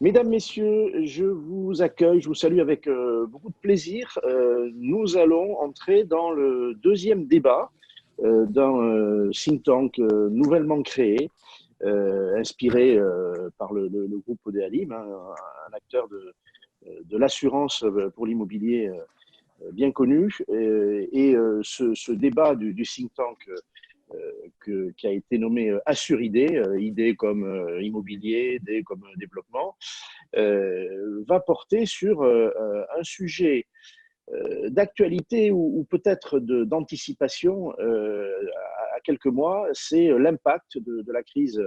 Mesdames, Messieurs, je vous accueille, je vous salue avec beaucoup de plaisir. Nous allons entrer dans le deuxième débat d'un think tank nouvellement créé, inspiré par le groupe Odéalim, hein, un acteur de l'assurance pour l'immobilier bien connu. Ce débat du think tank qui a été nommé Assuridée, idée comme immobilier, idée comme développement, va porter sur un sujet d'actualité ou peut-être d'anticipation à quelques mois, c'est l'impact de la crise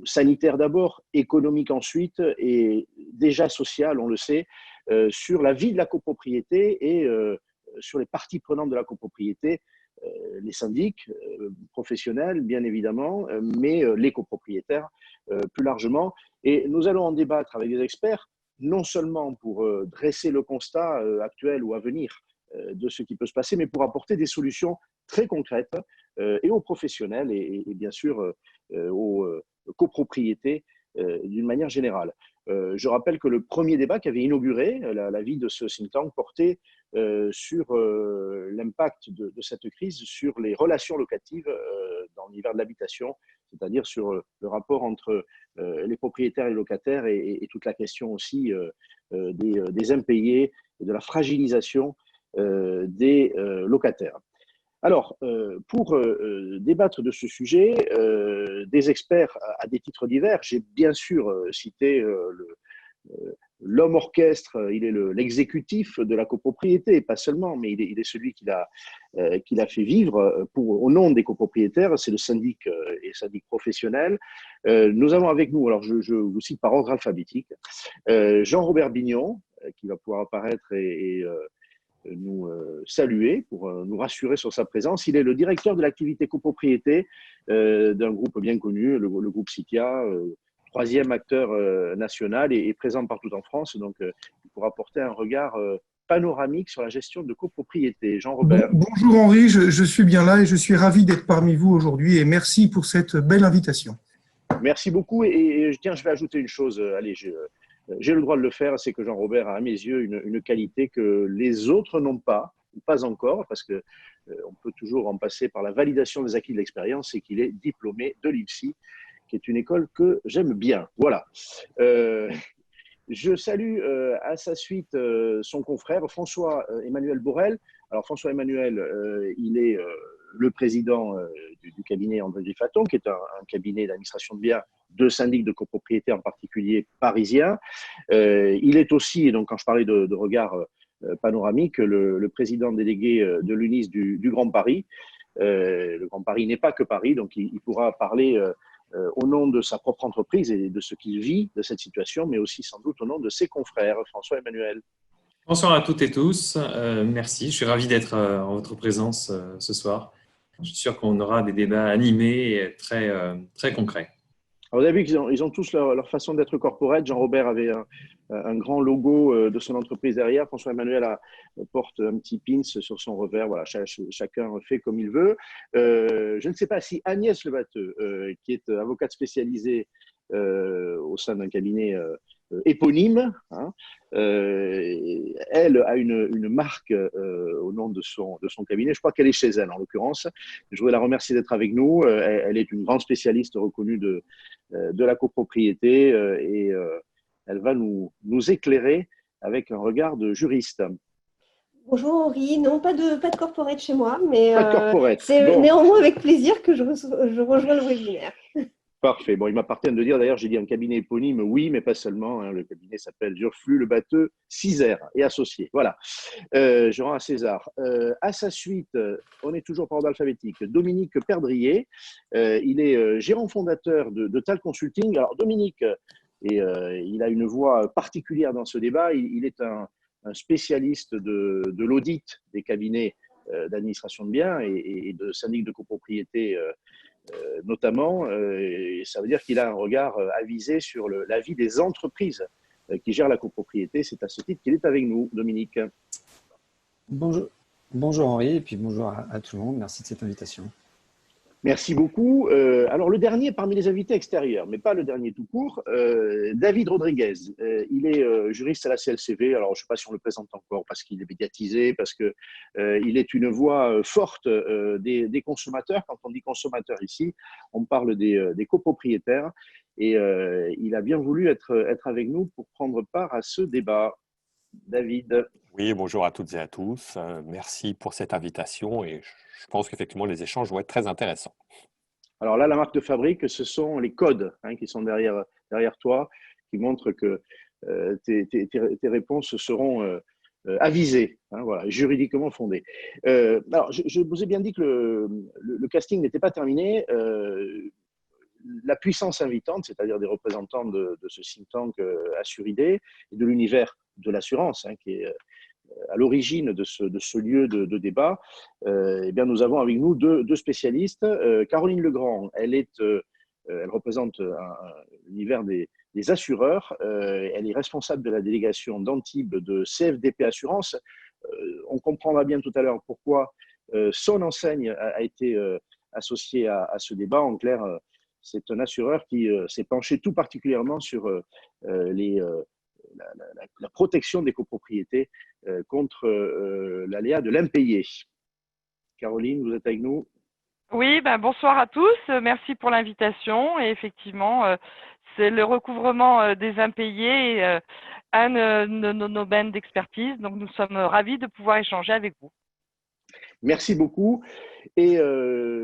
sanitaire d'abord, économique ensuite et déjà sociale, on le sait, sur la vie de la copropriété et sur les parties prenantes de la copropriété, les syndics professionnels, bien évidemment, mais les copropriétaires plus largement. Et nous allons en débattre avec des experts, non seulement pour dresser le constat actuel ou à venir de ce qui peut se passer, mais pour apporter des solutions très concrètes et aux professionnels et bien sûr aux copropriétés d'une manière générale. Je rappelle que le premier débat qui avait inauguré la vie de ce think tank portait sur l'impact de cette crise sur les relations locatives dans l'univers de l'habitation, c'est-à-dire sur le rapport entre les propriétaires et les locataires et toute la question aussi des impayés et de la fragilisation des locataires. Alors, pour débattre de ce sujet, des experts à des titres divers, j'ai bien sûr cité l'homme orchestre, il est l'exécutif de la copropriété, pas seulement, mais il est celui qui l'a fait vivre au nom des copropriétaires, c'est le syndic et syndic professionnel. Nous avons avec nous, alors je vous cite par ordre alphabétique, Jean-Robert Bignon, qui va pouvoir apparaître et nous saluer, pour nous rassurer sur sa présence. Il est le directeur de l'activité copropriété d'un groupe bien connu, le groupe Citia, troisième acteur national et présent partout en France. Donc, il pourra apporter un regard panoramique sur la gestion de copropriété. Jean-Robert. Bonjour Henri, je suis bien là et je suis ravi d'être parmi vous aujourd'hui et merci pour cette belle invitation. Merci beaucoup et tiens, je vais ajouter une chose. Allez, j'ai le droit de le faire, c'est que Jean-Robert a à mes yeux une qualité que les autres n'ont pas, ou pas encore, parce que on peut toujours en passer par la validation des acquis de l'expérience, c'est qu'il est diplômé de l'IFSI, qui est une école que j'aime bien. Voilà. Je salue à sa suite son confrère François-Emmanuel Borel. Alors François-Emmanuel, il est le président du cabinet André Griffaton, qui est un cabinet d'administration de biens de syndics de copropriété, en particulier parisiens. Il est aussi, donc quand je parlais de regard panoramique, le président délégué de l'UNIS du Grand Paris. Le Grand Paris n'est pas que Paris, donc il pourra parler au nom de sa propre entreprise et de ce qu'il vit de cette situation, mais aussi sans doute au nom de ses confrères. François-Emmanuel. Bonsoir à toutes et tous. Merci, je suis ravi d'être en votre présence ce soir. Je suis sûr qu'on aura des débats animés et très concrets. Alors, vous avez vu qu'ils ont tous leur façon d'être corporate. Jean-Robert avait un grand logo de son entreprise derrière. François-Emmanuel porte un petit pins sur son revers. Voilà, chacun fait comme il veut. Je ne sais pas si Agnès Levateux, qui est avocate spécialisée au sein d'un cabinet éponyme, hein, elle a une marque au nom de son cabinet. Je crois qu'elle est chez elle, en l'occurrence. Je voudrais la remercier d'être avec nous. Elle est une grande spécialiste reconnue de la copropriété et elle va nous éclairer avec un regard de juriste. Bonjour Henri, non pas de corporate chez moi, mais c'est bon. Néanmoins avec plaisir que je rejoins le webinaire. Parfait. Bon, il m'appartient de dire, d'ailleurs, j'ai dit un cabinet éponyme, oui, mais pas seulement. Hein, le cabinet s'appelle Durflux, Le Batteux, Cisère et Associés. Voilà. Je rends à César. À sa suite, on est toujours par ordre alphabétique. Dominique Perdrier, il est gérant fondateur de Tal Consulting. Alors, Dominique, il a une voix particulière dans ce débat. Il est un spécialiste de l'audit des cabinets d'administration de biens et de syndic de copropriété notamment, et ça veut dire qu'il a un regard avisé sur la vie des entreprises qui gèrent la copropriété. C'est à ce titre qu'il est avec nous, Dominique. Bonjour Henri, et puis bonjour à tout le monde. Merci de cette invitation. Merci beaucoup. Alors, le dernier parmi les invités extérieurs, mais pas le dernier tout court, David Rodriguez. Il est juriste à la CLCV. Alors, je ne sais pas si on le présente encore parce qu'il est médiatisé, parce qu'il est une voix forte des consommateurs. Quand on dit consommateurs ici, on parle des copropriétaires. Et il a bien voulu être avec nous pour prendre part à ce débat. David. Oui, bonjour à toutes et à tous. Merci pour cette invitation et je pense qu'effectivement les échanges vont être très intéressants. Alors là, la marque de fabrique, ce sont les codes qui sont derrière toi, qui montrent que tes réponses seront avisées, voilà, juridiquement fondées. Alors, je vous ai bien dit que le casting n'était pas terminé. La puissance invitante, c'est-à-dire des représentants de ce think tank Assuridé et de l'univers de l'assurance, qui est à l'origine de ce lieu de débat, eh bien, nous avons avec nous deux spécialistes. Caroline Legrand, elle représente l'univers des assureurs. Elle est responsable de la délégation d'Antibes de CFDP Assurance. On comprendra bien tout à l'heure pourquoi son enseigne a été associée à ce débat. En clair, c'est un assureur qui s'est penché tout particulièrement sur la protection des copropriétés contre l'aléa de l'impayé. Caroline, vous êtes avec nous? Oui, bonsoir à tous. Merci pour l'invitation. Et effectivement, c'est le recouvrement des impayés un de nos domaines d'expertise. Donc, nous sommes ravis de pouvoir échanger avec vous. Merci beaucoup. Et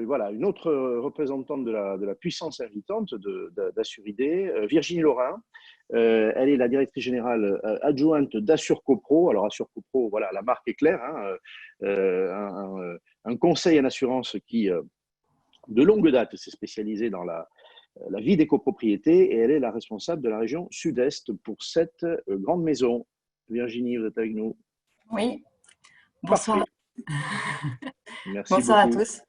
voilà, une autre représentante de la puissance invitante d'Assuridé, Virginie Laurin. Elle est la directrice générale adjointe d'AssureCopro. Alors, AssureCopro, voilà, la marque est claire, un conseil en assurance qui, de longue date, s'est spécialisé dans la vie des copropriétés et elle est la responsable de la région Sud-Est pour cette grande maison. Virginie, vous êtes avec nous? Oui, bonsoir. Parfait. Merci bonsoir beaucoup. À tous.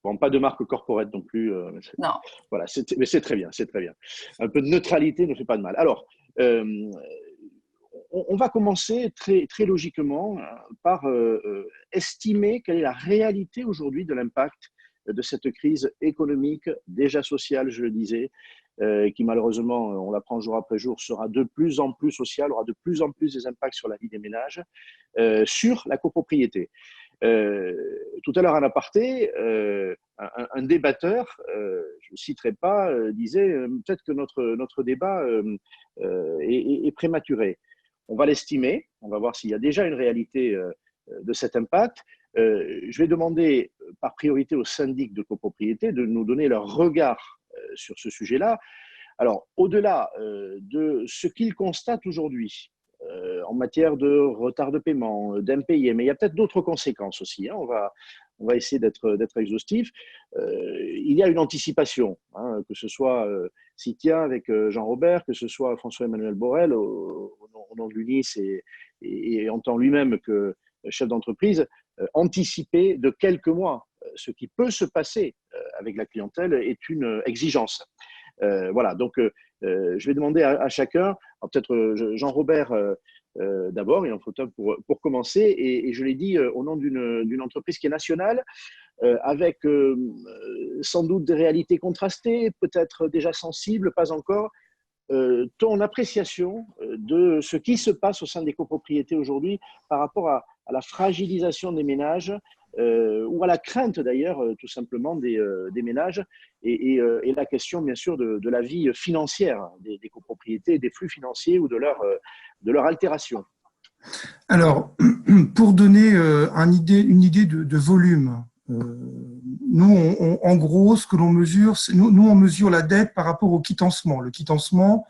Bon, pas de marque corporate non plus. Non. Voilà, mais c'est très bien, c'est très bien. Un peu de neutralité ne fait pas de mal. Alors, on va commencer très, très logiquement par estimer quelle est la réalité aujourd'hui de l'impact de cette crise économique, déjà sociale, je le disais, qui malheureusement, on l'apprend jour après jour, sera de plus en plus sociale, aura de plus en plus des impacts sur la vie des ménages, sur la copropriété. Tout à l'heure, en aparté, un débatteur, je ne citerai pas, disait peut-être que notre débat est prématuré. On va l'estimer, on va voir s'il y a déjà une réalité de cet impact. Je vais demander par priorité aux syndics de copropriété de nous donner leur regard sur ce sujet-là. Alors, au-delà de ce qu'ils constatent aujourd'hui, en matière de retard de paiement, d'impayés, mais il y a peut-être d'autres conséquences aussi. On va essayer d'être exhaustif. Il y a une anticipation, que ce soit Citia avec Jean-Robert, que ce soit François-Emmanuel Borel au nom de l'UNIS et en tant lui-même que chef d'entreprise, anticiper de quelques mois ce qui peut se passer avec la clientèle est une exigence. Voilà, donc je vais demander à chacun, peut-être Jean-Robert d'abord, il en faut un pour commencer, et je l'ai dit au nom d'une entreprise qui est nationale, avec sans doute des réalités contrastées, peut-être déjà sensibles, pas encore. Ton appréciation de ce qui se passe au sein des copropriétés aujourd'hui par rapport à la fragilisation des ménages ou à la crainte d'ailleurs tout simplement des ménages et la question bien sûr de la vie financière des copropriétés, des flux financiers ou de leur altération. Alors, pour donner une idée de volume, nous, en gros, ce que l'on mesure, nous, on mesure la dette par rapport au quittancement. Le quittancement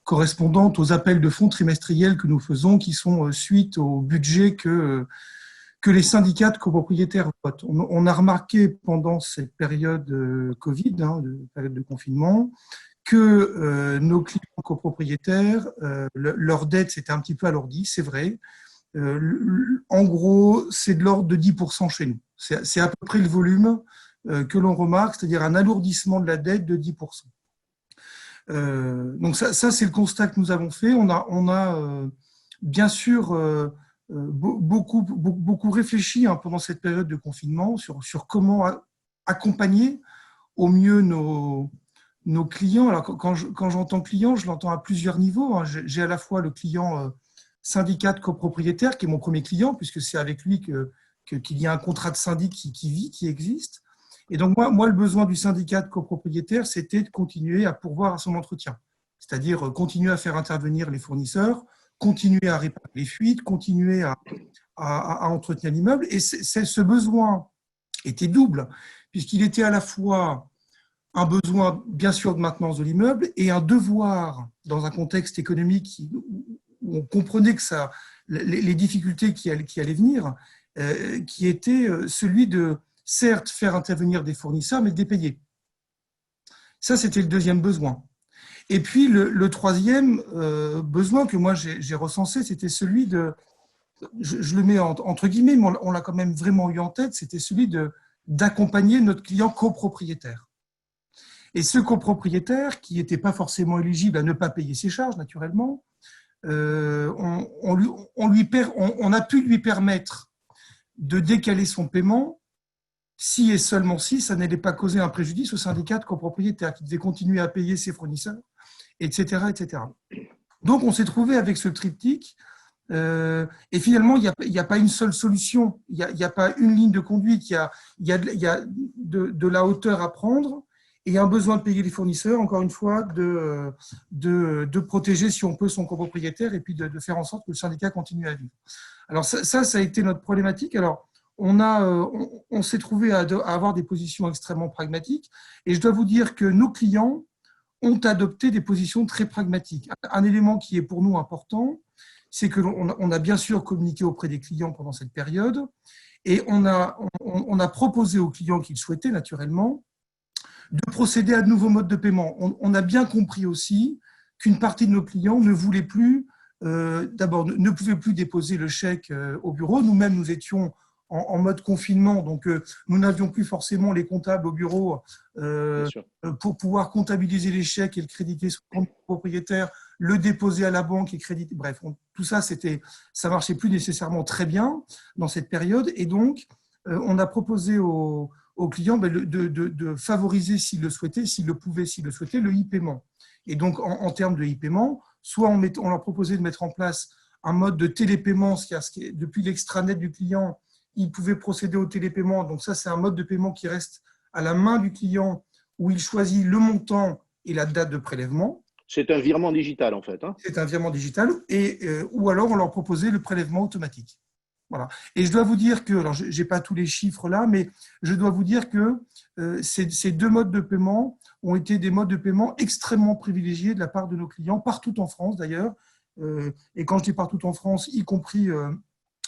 correspondant aux appels de fonds trimestriels que nous faisons, qui sont suite au budget que les syndicats de copropriétaires votent. On a remarqué pendant cette période Covid, période de confinement, que nos clients copropriétaires, leur dette s'était un petit peu alourdie, c'est vrai. En gros, c'est de l'ordre de 10% chez nous. C'est à peu près le volume que l'on remarque, c'est-à-dire un alourdissement de la dette de 10%. Donc ça c'est le constat que nous avons fait. On a bien sûr beaucoup réfléchi pendant cette période de confinement sur comment accompagner au mieux nos clients. Alors, quand j'entends client, je l'entends à plusieurs niveaux, hein. J'ai à la fois le client syndicat de copropriétaire, qui est mon premier client, puisque c'est avec lui qu'il y a un contrat de syndic qui existe. Et donc, moi, le besoin du syndicat de copropriétaire, c'était de continuer à pourvoir à son entretien. C'est-à-dire continuer à faire intervenir les fournisseurs, continuer à réparer les fuites, continuer à entretenir l'immeuble. Et ce besoin était double, puisqu'il était à la fois un besoin, bien sûr, de maintenance de l'immeuble et un devoir, dans un contexte économique où on comprenait que les difficultés qui allaient venir, qui était celui de, certes, faire intervenir des fournisseurs, mais de les payer. Ça, c'était le deuxième besoin. Et puis, le troisième besoin que moi, j'ai recensé, c'était celui de, je le mets entre guillemets, mais on l'a quand même vraiment eu en tête, c'était celui d'accompagner notre client copropriétaire. Et ce copropriétaire, qui n'était pas forcément éligible à ne pas payer ses charges, naturellement, on a pu lui permettre de décaler son paiement si et seulement si ça n'allait pas causer un préjudice au syndicat de copropriétaires qui devait continuer à payer ses fournisseurs, etc. etc. Donc, on s'est trouvé avec ce triptyque et finalement, il n'y a pas une seule solution, il n'y a pas une ligne de conduite, il y a de la hauteur à prendre et un besoin de payer les fournisseurs, encore une fois, de protéger, si on peut, son copropriétaire et puis de faire en sorte que le syndicat continue à vivre. Alors ça a été notre problématique. Alors, on s'est trouvé à avoir des positions extrêmement pragmatiques et je dois vous dire que nos clients ont adopté des positions très pragmatiques. Un élément qui est pour nous important, c'est que on a bien sûr communiqué auprès des clients pendant cette période et on a proposé aux clients qu'ils souhaitaient naturellement de procéder à de nouveaux modes de paiement. On a bien compris aussi qu'une partie de nos clients ne voulait plus, d'abord, ne pouvait plus déposer le chèque au bureau. Nous-mêmes, nous étions en mode confinement, donc nous n'avions plus forcément les comptables au bureau pour pouvoir comptabiliser les chèques et le créditer sur le compte propriétaire, le déposer à la banque et créditer. Bref, tout ça, ça marchait plus nécessairement très bien dans cette période. Et donc, on a proposé aux clients de favoriser, s'ils le souhaitaient, s'ils le pouvaient, s'ils le souhaitaient, le e-paiement. Et donc, en termes de e-paiement, soit on leur proposait de mettre en place un mode de télépaiement, depuis l'extranet du client, il pouvait procéder au télépaiement. Donc ça, c'est un mode de paiement qui reste à la main du client où il choisit le montant et la date de prélèvement. C'est un virement digital, en fait. Hein. C'est un virement digital. Ou alors, on leur proposait le prélèvement automatique. Voilà. Et je dois vous dire que, alors je n'ai pas tous les chiffres là, mais je dois vous dire que ces deux modes de paiement ont été des modes de paiement extrêmement privilégiés de la part de nos clients, partout en France d'ailleurs. Et quand je dis partout en France, y compris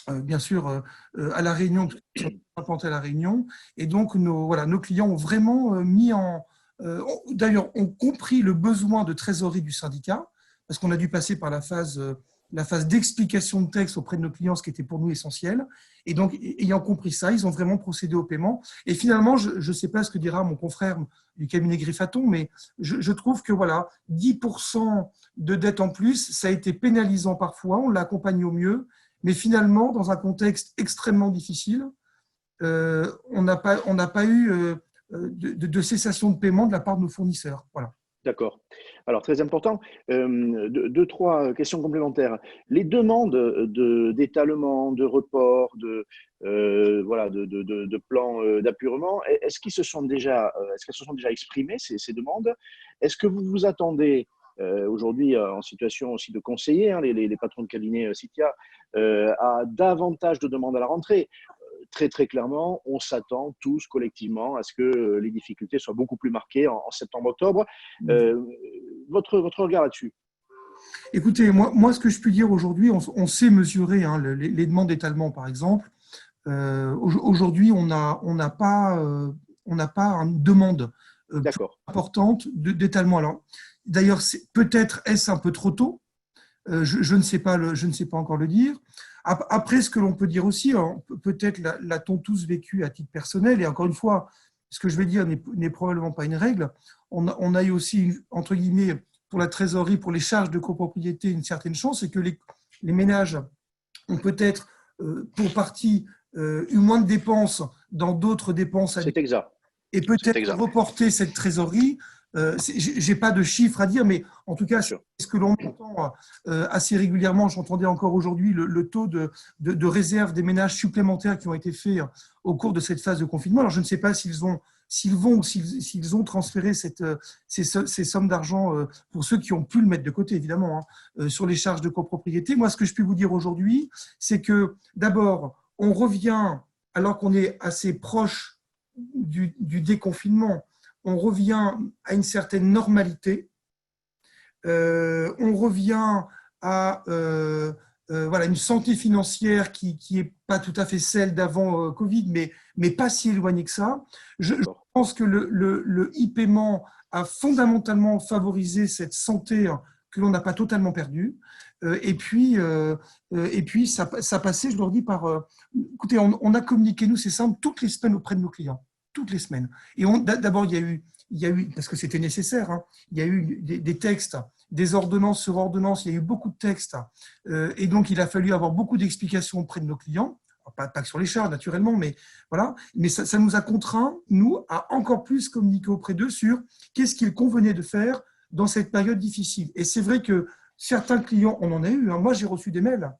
bien sûr à La Réunion, parce qu'ils sont implantés à La Réunion. Et donc, nos clients ont vraiment d'ailleurs, ont compris le besoin de trésorerie du syndicat, parce qu'on a dû passer par la phase d'explication de texte auprès de nos clients, ce qui était pour nous essentiel. Et donc, ayant compris ça, ils ont vraiment procédé au paiement. Et finalement, je ne sais pas ce que dira mon confrère du cabinet Griffaton, mais je trouve que 10% de dette en plus, ça a été pénalisant parfois, on l'a accompagné au mieux, mais finalement, dans un contexte extrêmement difficile, on n'a pas eu de cessation de paiement de la part de nos fournisseurs. Voilà. D'accord. Alors, très important, deux, trois questions complémentaires. Les demandes d'étalement, de report, de plans d'appurement, est-ce qu'elles se sont déjà exprimées, ces demandes? Est-ce que vous vous attendez aujourd'hui en situation aussi de conseiller, les patrons de cabinet Citia, à davantage de demandes à la rentrée? Très, très clairement, on s'attend tous collectivement à ce que les difficultés soient beaucoup plus marquées en septembre-octobre. Votre regard là-dessus? Écoutez, moi, ce que je puis dire aujourd'hui, on sait mesurer les demandes d'étalement, par exemple. Aujourd'hui, on n'a pas une demande importante d'étalement. Alors, d'ailleurs, peut-être est-ce un peu trop tôt. Je ne sais pas encore le dire. Après, ce que l'on peut dire aussi, peut-être l'a-t-on tous vécu à titre personnel, et encore une fois, ce que je vais dire n'est probablement pas une règle. On a eu aussi, entre guillemets, pour la trésorerie, pour les charges de copropriété, une certaine chance, c'est que les ménages ont peut-être, pour partie, eu moins de dépenses dans d'autres dépenses. C'est exact. et peut-être reporter cette trésorerie. Je n'ai pas de chiffres à dire, mais en tout cas, c'est ce que l'on entend assez régulièrement. J'entendais encore aujourd'hui le taux de réserve des ménages supplémentaires qui ont été faits au cours de cette phase de confinement. Alors, je ne sais pas s'ils ont transféré ces sommes d'argent pour ceux qui ont pu le mettre de côté, évidemment, sur les charges de copropriété. Moi, ce que je peux vous dire aujourd'hui, c'est que d'abord, on revient, alors qu'on est assez proche du déconfinement, on revient à une certaine normalité, on revient à voilà, une santé financière qui n'est pas tout à fait celle d'avant Covid, mais pas si éloignée que ça. Je pense que le e-paiement a fondamentalement favorisé cette santé que l'on n'a pas totalement perdue. Et puis ça passait, je leur dis, par… écoutez, on a communiqué, nous, c'est simple, toutes les semaines auprès de nos clients. Toutes les semaines. Et d'abord, il y a eu, parce que c'était nécessaire, il y a eu des textes, des ordonnances sur ordonnances, il y a eu beaucoup de textes. Et donc, il a fallu avoir beaucoup d'explications auprès de nos clients. Pas que sur les charges, naturellement, mais voilà. Mais ça nous a contraints, nous, à encore plus communiquer auprès d'eux sur qu'est-ce qu'il convenait de faire dans cette période difficile. Et c'est vrai que certains clients, on en a eu. Moi, j'ai reçu des mails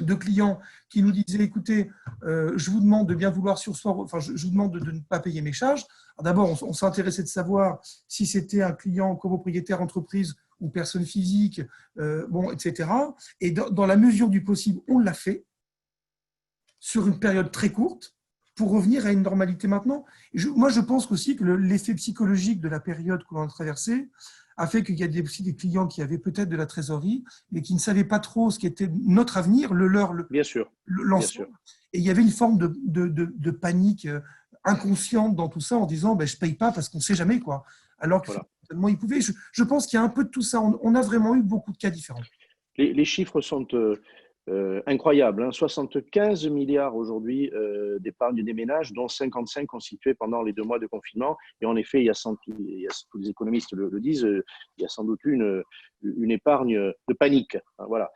de clients qui nous disaient, écoutez, je vous demande de bien vouloir surseoir, enfin, je vous demande de ne pas payer mes charges. D'abord, on s'intéressait de savoir si c'était un client copropriétaire, entreprise ou personne physique, etc. Et dans la mesure du possible, on l'a fait sur une période très courte pour revenir à une normalité maintenant. Moi, je pense aussi que l'effet psychologique de la période que l'on a traversée a fait qu'il y a aussi des clients qui avaient peut-être de la trésorerie, mais qui ne savaient pas trop ce qui était notre avenir, bien sûr, l'ensemble. Et il y avait une forme de panique inconsciente dans tout ça, en disant je ne paye pas parce qu'on ne sait jamais, quoi. Alors que finalement, ils pouvaient. Je pense qu'il y a un peu de tout ça. On a vraiment eu beaucoup de cas différents. Les chiffres sont incroyables. 75 milliards aujourd'hui d'épargne des ménages, dont 55 constitués pendant les 2 mois de confinement. Et en effet, tous les économistes le disent, il y a sans doute une épargne de panique, voilà,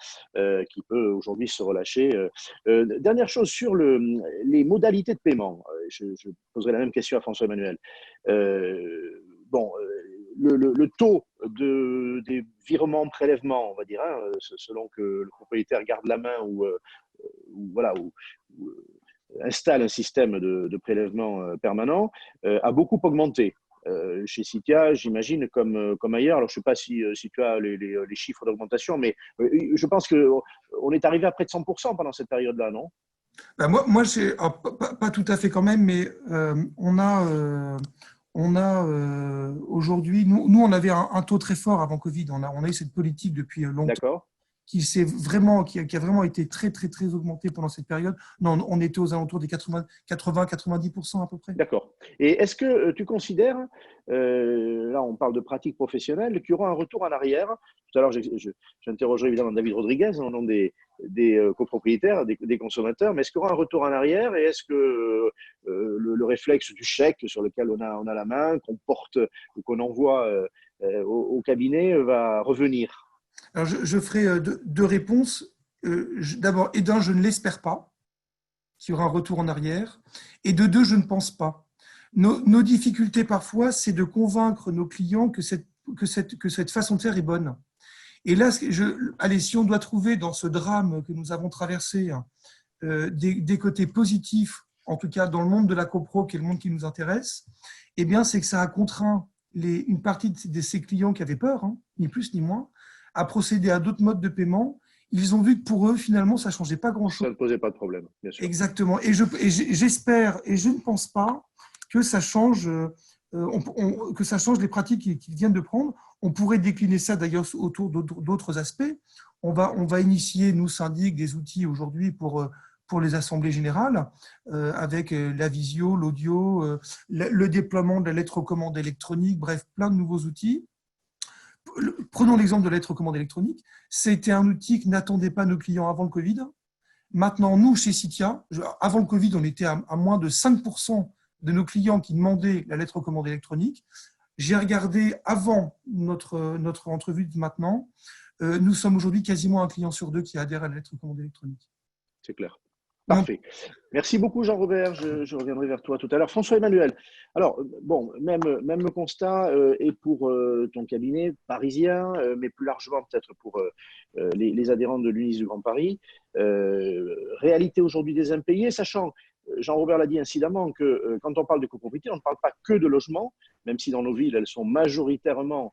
qui peut aujourd'hui se relâcher. Dernière chose sur les modalités de paiement. Je poserai la même question à François-Emmanuel. Le taux des virements, prélèvements, on va dire, selon que le propriétaire garde la main ou installe un système de prélèvement permanent, a beaucoup augmenté. Chez Citia, j'imagine, comme ailleurs. Alors, je ne sais pas si tu as les chiffres d'augmentation, mais je pense qu'on est arrivé à près de 100% pendant cette période-là, non ? Moi pas tout à fait quand même, mais on a aujourd'hui, nous on avait un taux très fort avant Covid. On a eu cette politique depuis longtemps qui a vraiment été très très très augmentée pendant cette période. Non, on était aux alentours des 80-90% à peu près. D'accord. Et est-ce que tu considères, là on parle de pratiques professionnelles, qu'il y aura un retour en arrière? Tout à l'heure, j'interrogerai évidemment David Rodriguez au nom des copropriétaires, des consommateurs, mais est-ce qu'il y aura un retour en arrière et est-ce que le réflexe du chèque sur lequel on a la main, qu'on porte ou qu'on envoie au cabinet va revenir? Alors, je ferai deux réponses. D'abord, je ne l'espère pas qu'il y aura un retour en arrière. Et de deux, je ne pense pas. Nos difficultés parfois, c'est de convaincre nos clients que cette façon de faire est bonne. Et là, allez, si on doit trouver dans ce drame que nous avons traversé des côtés positifs, en tout cas dans le monde de la copro, qui est le monde qui nous intéresse, eh bien, c'est que ça a contraint une partie de ces clients qui avaient peur, ni plus ni moins, à procéder à d'autres modes de paiement. Ils ont vu que pour eux, finalement, ça ne changeait pas grand-chose. Ça ne posait pas de problème, bien sûr. Exactement. Et j'espère, et je ne pense pas que ça change, les pratiques qu'ils viennent de prendre. On pourrait décliner ça d'ailleurs autour d'autres aspects. On va initier, nous, syndics, des outils aujourd'hui pour les assemblées générales, avec la visio, l'audio, le déploiement de la lettre recommande électronique, bref, plein de nouveaux outils. Prenons l'exemple de la lettre recommande électronique. C'était un outil que n'attendaient pas nos clients avant le Covid. Maintenant, nous, chez Citia, avant le Covid, on était à moins de 5% de nos clients qui demandaient la lettre recommande électronique. J'ai regardé avant notre entrevue de maintenant. Nous sommes aujourd'hui quasiment un client sur deux qui adhère à la lettre recommande électronique. C'est clair. Parfait. Merci beaucoup, Jean-Robert. Je reviendrai vers toi tout à l'heure. François-Emmanuel, alors, bon, même constat et pour ton cabinet parisien, mais plus largement peut-être pour les adhérents de l'UNIS du Grand Paris. Réalité aujourd'hui des impayés, sachant, Jean-Robert l'a dit incidemment, que quand on parle de copropriété, on ne parle pas que de logement, même si dans nos villes, elles sont majoritairement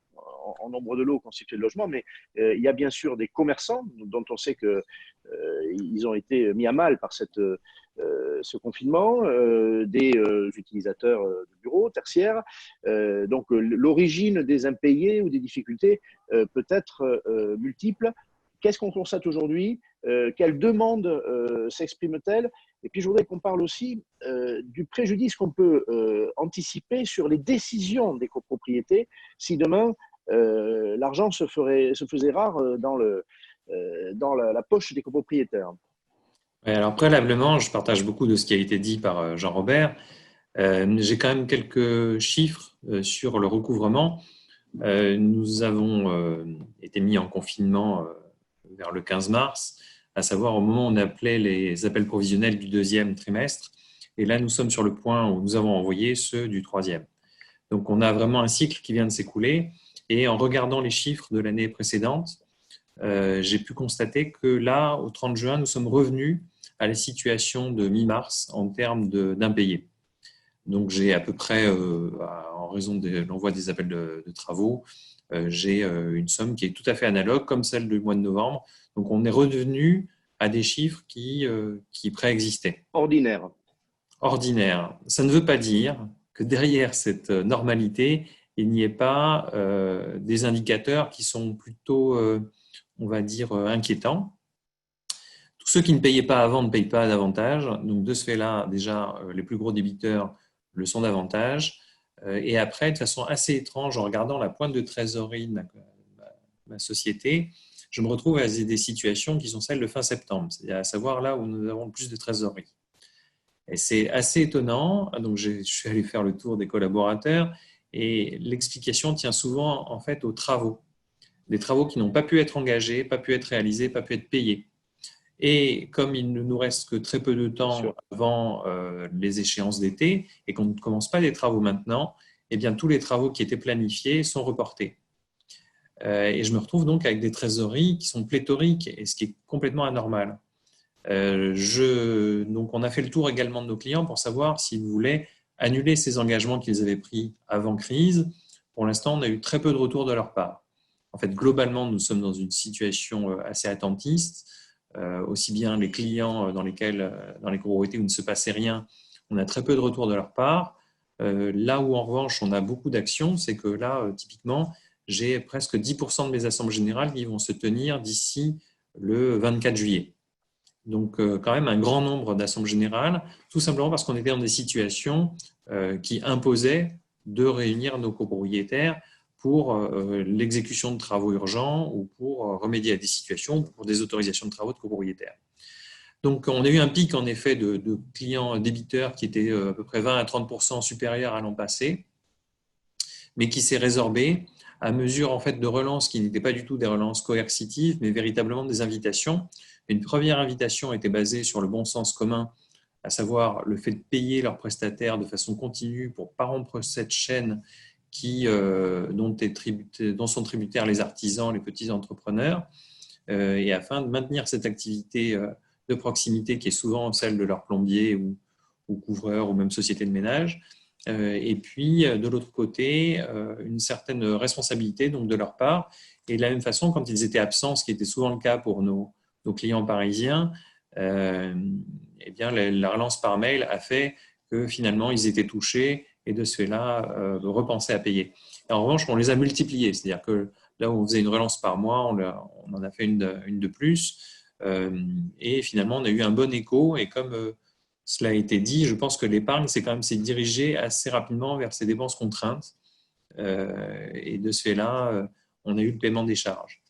en nombre de lots constitués de logements, mais il y a bien sûr des commerçants dont on sait qu'ils ont été mis à mal par ce confinement, des utilisateurs de bureaux tertiaires. Donc l'origine des impayés ou des difficultés peut être multiple. Qu'est-ce qu'on constate aujourd'hui? Quelles demandes s'expriment-elles? Et puis je voudrais qu'on parle aussi du préjudice qu'on peut anticiper sur les décisions des copropriétés si demain l'argent se faisait rare dans la poche des copropriétaires. Ouais, alors préalablement, je partage beaucoup de ce qui a été dit par Jean-Robert. J'ai quand même quelques chiffres sur le recouvrement. Nous avons été mis en confinement vers le 15 mars, à savoir au moment où on appelait les appels provisionnels du deuxième trimestre. Et là, nous sommes sur le point où nous avons envoyé ceux du troisième. Donc, on a vraiment un cycle qui vient de s'écouler. Et en regardant les chiffres de l'année précédente, j'ai pu constater que là, au 30 juin, nous sommes revenus à la situation de mi-mars en termes d'impayés. Donc, j'ai à peu près, en raison de l'envoi des appels de travaux, j'ai une somme qui est tout à fait analogue, comme celle du mois de novembre. Donc, on est revenu à des chiffres qui préexistaient. Ordinaire. Ordinaire. Ça ne veut pas dire que derrière cette normalité, il n'y ait pas des indicateurs qui sont plutôt, on va dire, inquiétants. Tous ceux qui ne payaient pas avant ne payent pas davantage. Donc, de ce fait-là, déjà, les plus gros débiteurs le sont davantage. Et après, de façon assez étrange, en regardant la pointe de trésorerie de ma société, je me retrouve à des situations qui sont celles de fin septembre, c'est-à-dire à savoir là où nous avons le plus de trésorerie. Et c'est assez étonnant. Donc, je suis allé faire le tour des collaborateurs et l'explication tient souvent en fait aux travaux. Des travaux qui n'ont pas pu être engagés, pas pu être réalisés, pas pu être payés. Et comme il ne nous reste que très peu de temps avant les échéances d'été et qu'on ne commence pas les travaux maintenant, eh bien, tous les travaux qui étaient planifiés sont reportés. Et je me retrouve donc avec des trésoreries qui sont pléthoriques, et ce qui est complètement anormal. Donc, on a fait le tour également de nos clients pour savoir s'ils voulaient annuler ces engagements qu'ils avaient pris avant crise. Pour l'instant, on a eu très peu de retours de leur part. En fait, globalement, nous sommes dans une situation assez attentiste. Aussi bien les clients dans les copropriétés où il ne se passait rien, on a très peu de retours de leur part. Là où en revanche on a beaucoup d'actions, c'est que là, typiquement, j'ai presque 10% de mes assemblées générales qui vont se tenir d'ici le 24 juillet. Donc quand même un grand nombre d'assemblées générales, tout simplement parce qu'on était dans des situations qui imposaient de réunir nos copropriétaires pour l'exécution de travaux urgents ou pour remédier à des situations, pour des autorisations de travaux de copropriétaires. Donc, on a eu un pic, en effet, de clients débiteurs qui étaient à peu près 20 à 30% supérieurs à l'an passé, mais qui s'est résorbé à mesure en fait, de relances qui n'étaient pas du tout des relances coercitives, mais véritablement des invitations. Une première invitation était basée sur le bon sens commun, à savoir le fait de payer leurs prestataires de façon continue pour ne pas rompre cette chaîne dont sont tributaires les artisans, les petits entrepreneurs, et afin de maintenir cette activité de proximité qui est souvent celle de leur plombier ou couvreur ou même société de ménage. Et puis, de l'autre côté, une certaine responsabilité donc, de leur part. Et de la même façon, quand ils étaient absents, ce qui était souvent le cas pour nos clients parisiens, eh bien, la relance par mail a fait que finalement, ils étaient touchés et de ce fait-là, repenser à payer. Et en revanche, on les a multipliés, c'est-à-dire que là où on faisait une relance par mois, on en a fait une de plus. Et finalement, on a eu un bon écho. Et comme cela a été dit, je pense que l'épargne s'est dirigé assez rapidement vers ces dépenses contraintes. Et de ce fait-là, on a eu le paiement des charges.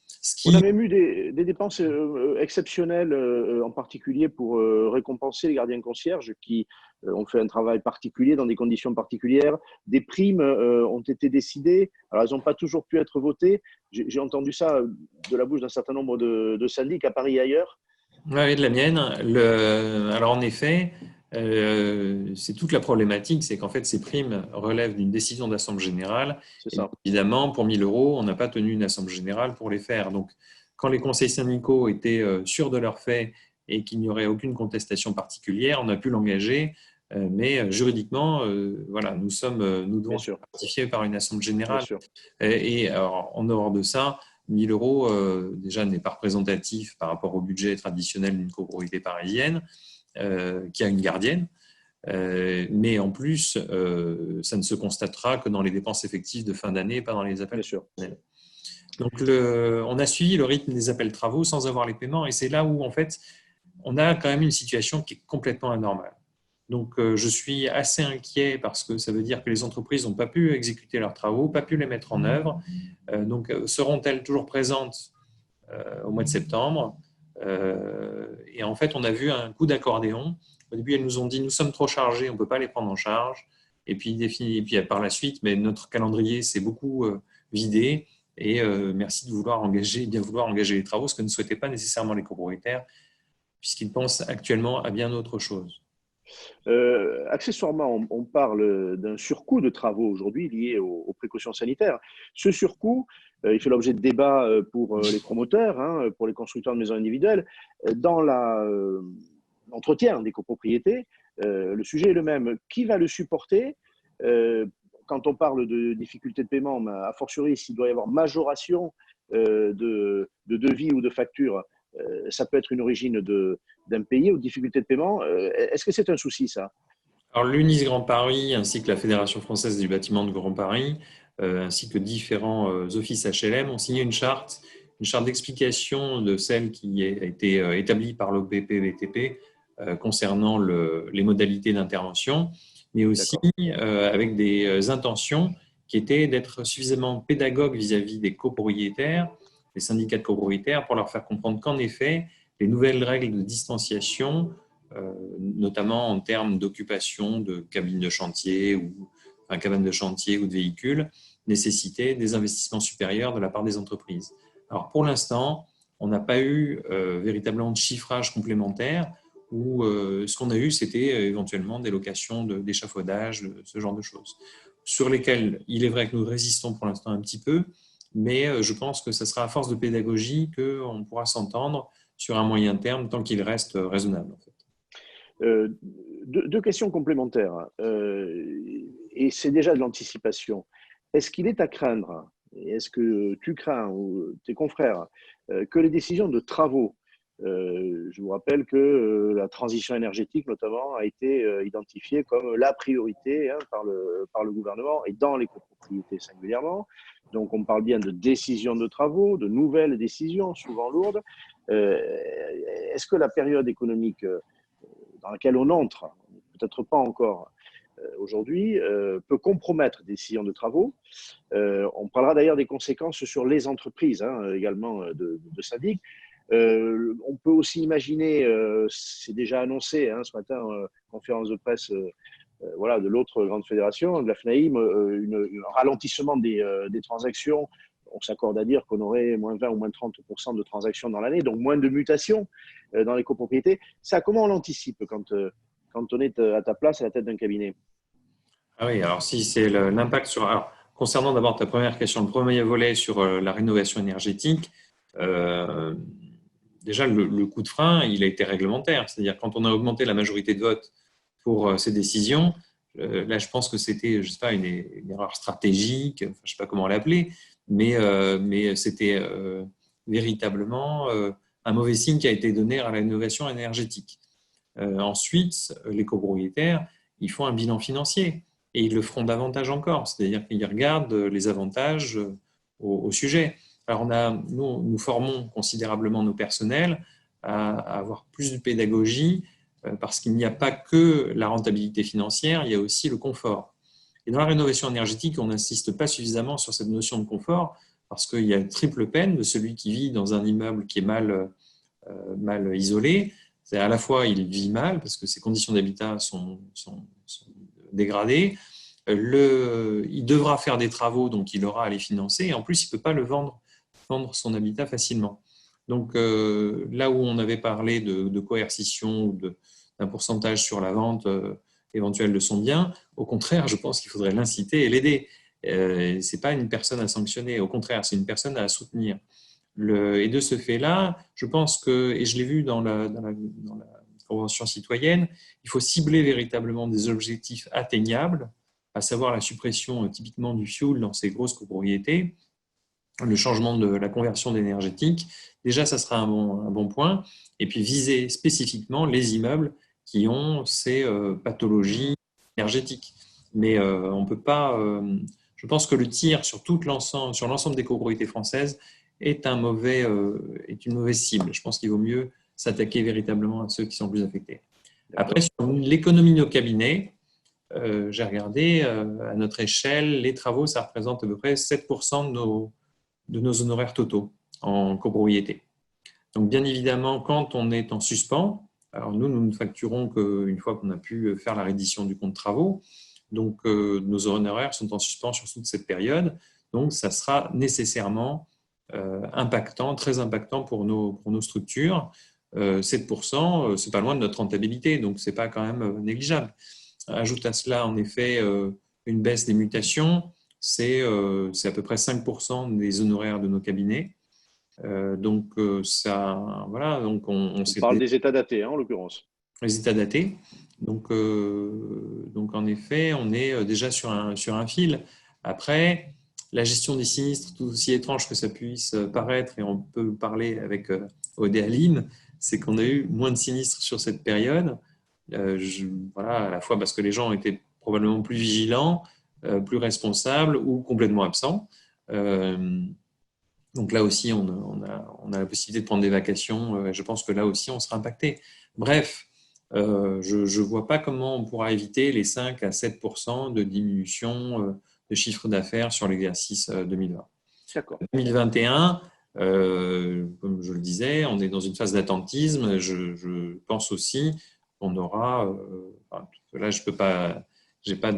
On a même eu des dépenses exceptionnelles, en particulier pour récompenser les gardiens concierges qui ont fait un travail particulier dans des conditions particulières. Des primes ont été décidées. Alors, elles n'ont pas toujours pu être votées. J'ai entendu ça de la bouche d'un certain nombre de syndics à Paris et ailleurs. Oui, de la mienne. Alors en effet, c'est toute la problématique, c'est qu'en fait ces primes relèvent d'une décision d'assemblée générale. C'est Et ça. évidemment, pour 1 000 euros, on n'a pas tenu une assemblée générale pour les faire. Donc, quand les conseils syndicaux étaient sûrs de leur fait et qu'il n'y aurait aucune contestation particulière, on a pu l'engager. Mais juridiquement, voilà, nous devons Bien être sûr, ratifiés par une assemblée bien générale. sûr. Et alors, en dehors de ça, 1 000 euros, déjà, n'est pas représentatif par rapport au budget traditionnel d'une copropriété parisienne qui a une gardienne. Mais en plus, ça ne se constatera que dans les dépenses effectives de fin d'année, pas dans les appels Bien sûr. personnels. Donc, on a suivi le rythme des appels travaux sans avoir les paiements. Et c'est là où, en fait, on a quand même une situation qui est complètement anormale. Donc, je suis assez inquiet parce que ça veut dire que les entreprises n'ont pas pu exécuter leurs travaux, pas pu les mettre en œuvre. Donc, seront-elles toujours présentes au mois de septembre? Et en fait, on a vu un coup d'accordéon. Au début, elles nous ont dit nous sommes trop chargés, on ne peut pas les prendre en charge. Et puis par la suite, mais notre calendrier s'est beaucoup vidé. Et merci de bien vouloir engager les travaux, ce que ne souhaitaient pas nécessairement les copropriétaires, puisqu'ils pensent actuellement à bien autre chose. Accessoirement, on parle d'un surcoût de travaux aujourd'hui lié aux précautions sanitaires. Ce surcoût, il fait l'objet de débats pour les promoteurs, hein, pour les constructeurs de maisons individuelles. Dans l'entretien des copropriétés, le sujet est le même. Qui va le supporter quand on parle de difficultés de paiement, a fortiori s'il doit y avoir majoration de devis ou de factures, ça peut être une origine d'impayés ou de difficultés de paiement. Est-ce que c'est un souci, ça? Alors, l'UNIS Grand Paris, ainsi que la Fédération française du bâtiment de Grand Paris, ainsi que différents offices HLM, ont signé une charte d'explication de celle qui a été établie par l'OPP-BTP concernant les modalités d'intervention, mais aussi avec des intentions qui étaient d'être suffisamment pédagogues vis-à-vis des copropriétaires, des syndicats de copropriétaires, pour leur faire comprendre qu'en effet, les nouvelles règles de distanciation, notamment en termes d'occupation de cabines de chantier cabanes de chantier ou de véhicules, nécessitaient des investissements supérieurs de la part des entreprises. Alors pour l'instant, on n'a pas eu véritablement de chiffrage complémentaire où ce qu'on a eu, c'était éventuellement des locations d'échafaudage, ce genre de choses, sur lesquelles il est vrai que nous résistons pour l'instant un petit peu, mais je pense que ce sera à force de pédagogie qu'on pourra s'entendre sur un moyen terme tant qu'il reste raisonnable. En fait. Deux questions complémentaires, et c'est déjà de l'anticipation. Est-ce qu'il est à craindre, et est-ce que tu crains ou tes confrères, que les décisions de travaux, je vous rappelle que la transition énergétique notamment a été identifiée comme la priorité par le gouvernement et dans les copropriétés singulièrement. Donc on parle bien de décisions de travaux, de nouvelles décisions, souvent lourdes. Est-ce que la période économique dans laquelle on entre, peut-être pas encore aujourd'hui, peut compromettre des décisions de travaux? On parlera d'ailleurs des conséquences sur les entreprises, également de syndic. On peut aussi imaginer, c'est déjà annoncé ce matin, conférence de presse de l'autre grande fédération, de la FNAIM, un ralentissement des transactions. On s'accorde à dire qu'on aurait moins 20 ou moins 30% de transactions dans l'année, donc moins de mutations dans les copropriétés. Ça, comment on l'anticipe quand on est à ta place, à la tête d'un cabinet? Ah oui, alors si c'est l'impact sur… Alors, concernant d'abord ta première question, le premier volet sur la rénovation énergétique, déjà le coup de frein, il a été réglementaire. C'est-à-dire quand on a augmenté la majorité de vote pour ces décisions, là je pense que c'était, je sais pas, une erreur stratégique, enfin, je sais pas comment l'appeler, mais c'était véritablement un mauvais signe qui a été donné à la rénovation énergétique. Ensuite, les copropriétaires, ils font un bilan financier et ils le feront davantage encore, c'est-à-dire qu'ils regardent les avantages au sujet. Alors, nous formons considérablement nos personnels à avoir plus de pédagogie parce qu'il n'y a pas que la rentabilité financière, il y a aussi le confort. Et dans la rénovation énergétique, on n'insiste pas suffisamment sur cette notion de confort parce qu'il y a une triple peine de celui qui vit dans un immeuble qui est mal isolé. C'est à la fois, il vit mal parce que ses conditions d'habitat sont dégradées. Il devra faire des travaux, donc il aura à les financer. Et en plus, il ne peut pas vendre son habitat facilement. Donc, là où on avait parlé de coercition ou d'un pourcentage sur la vente éventuelle de son bien, au contraire, je pense qu'il faudrait l'inciter et l'aider. Ce n'est pas une personne à sanctionner, au contraire, c'est une personne à soutenir. Et de ce fait-là, je pense que, et je l'ai vu dans la Convention citoyenne, il faut cibler véritablement des objectifs atteignables, à savoir la suppression typiquement du fioul dans ces grosses copropriétés, le changement de la conversion d'énergétique. Déjà, ça sera un bon point. Et puis, viser spécifiquement les immeubles qui ont ces pathologies énergétiques. Mais on ne peut pas… je pense que le tir sur l'ensemble des copropriétés françaises est une mauvaise cible. Je pense qu'il vaut mieux s'attaquer véritablement à ceux qui sont plus affectés. Après, sur l'économie de nos cabinets, j'ai regardé, à notre échelle, les travaux, ça représente à peu près 7% de nos honoraires totaux en copropriété. Donc, bien évidemment, quand on est en suspens, alors nous ne facturons qu'une fois qu'on a pu faire la reddition du compte travaux. Donc, nos honoraires sont en suspens sur toute cette période. Donc, ça sera nécessairement très impactant pour nos structures. 7%, c'est pas loin de notre rentabilité, donc c'est pas quand même négligeable. Ajoute à cela, en effet, une baisse des mutations, c'est à peu près 5% des honoraires de nos cabinets. Donc, voilà. Donc on parle des états datés, en l'occurrence. Les états datés. Donc, en effet, on est déjà sur un fil. Après, la gestion des sinistres, tout aussi étrange que ça puisse paraître, et on peut parler avec Aude et Aline, c'est qu'on a eu moins de sinistres sur cette période. Voilà, à la fois parce que les gens étaient probablement plus vigilants, plus responsables ou complètement absents. Donc là aussi, on a la possibilité de prendre des vacations. Je pense que là aussi, on sera impacté. Bref, je ne vois pas comment on pourra éviter les 5 à 7% de diminution de chiffre d'affaires sur l'exercice 2020. D'accord. 2021, comme je le disais, on est dans une phase d'attentisme. Je pense aussi qu'on aura… là, je peux pas… j'ai pas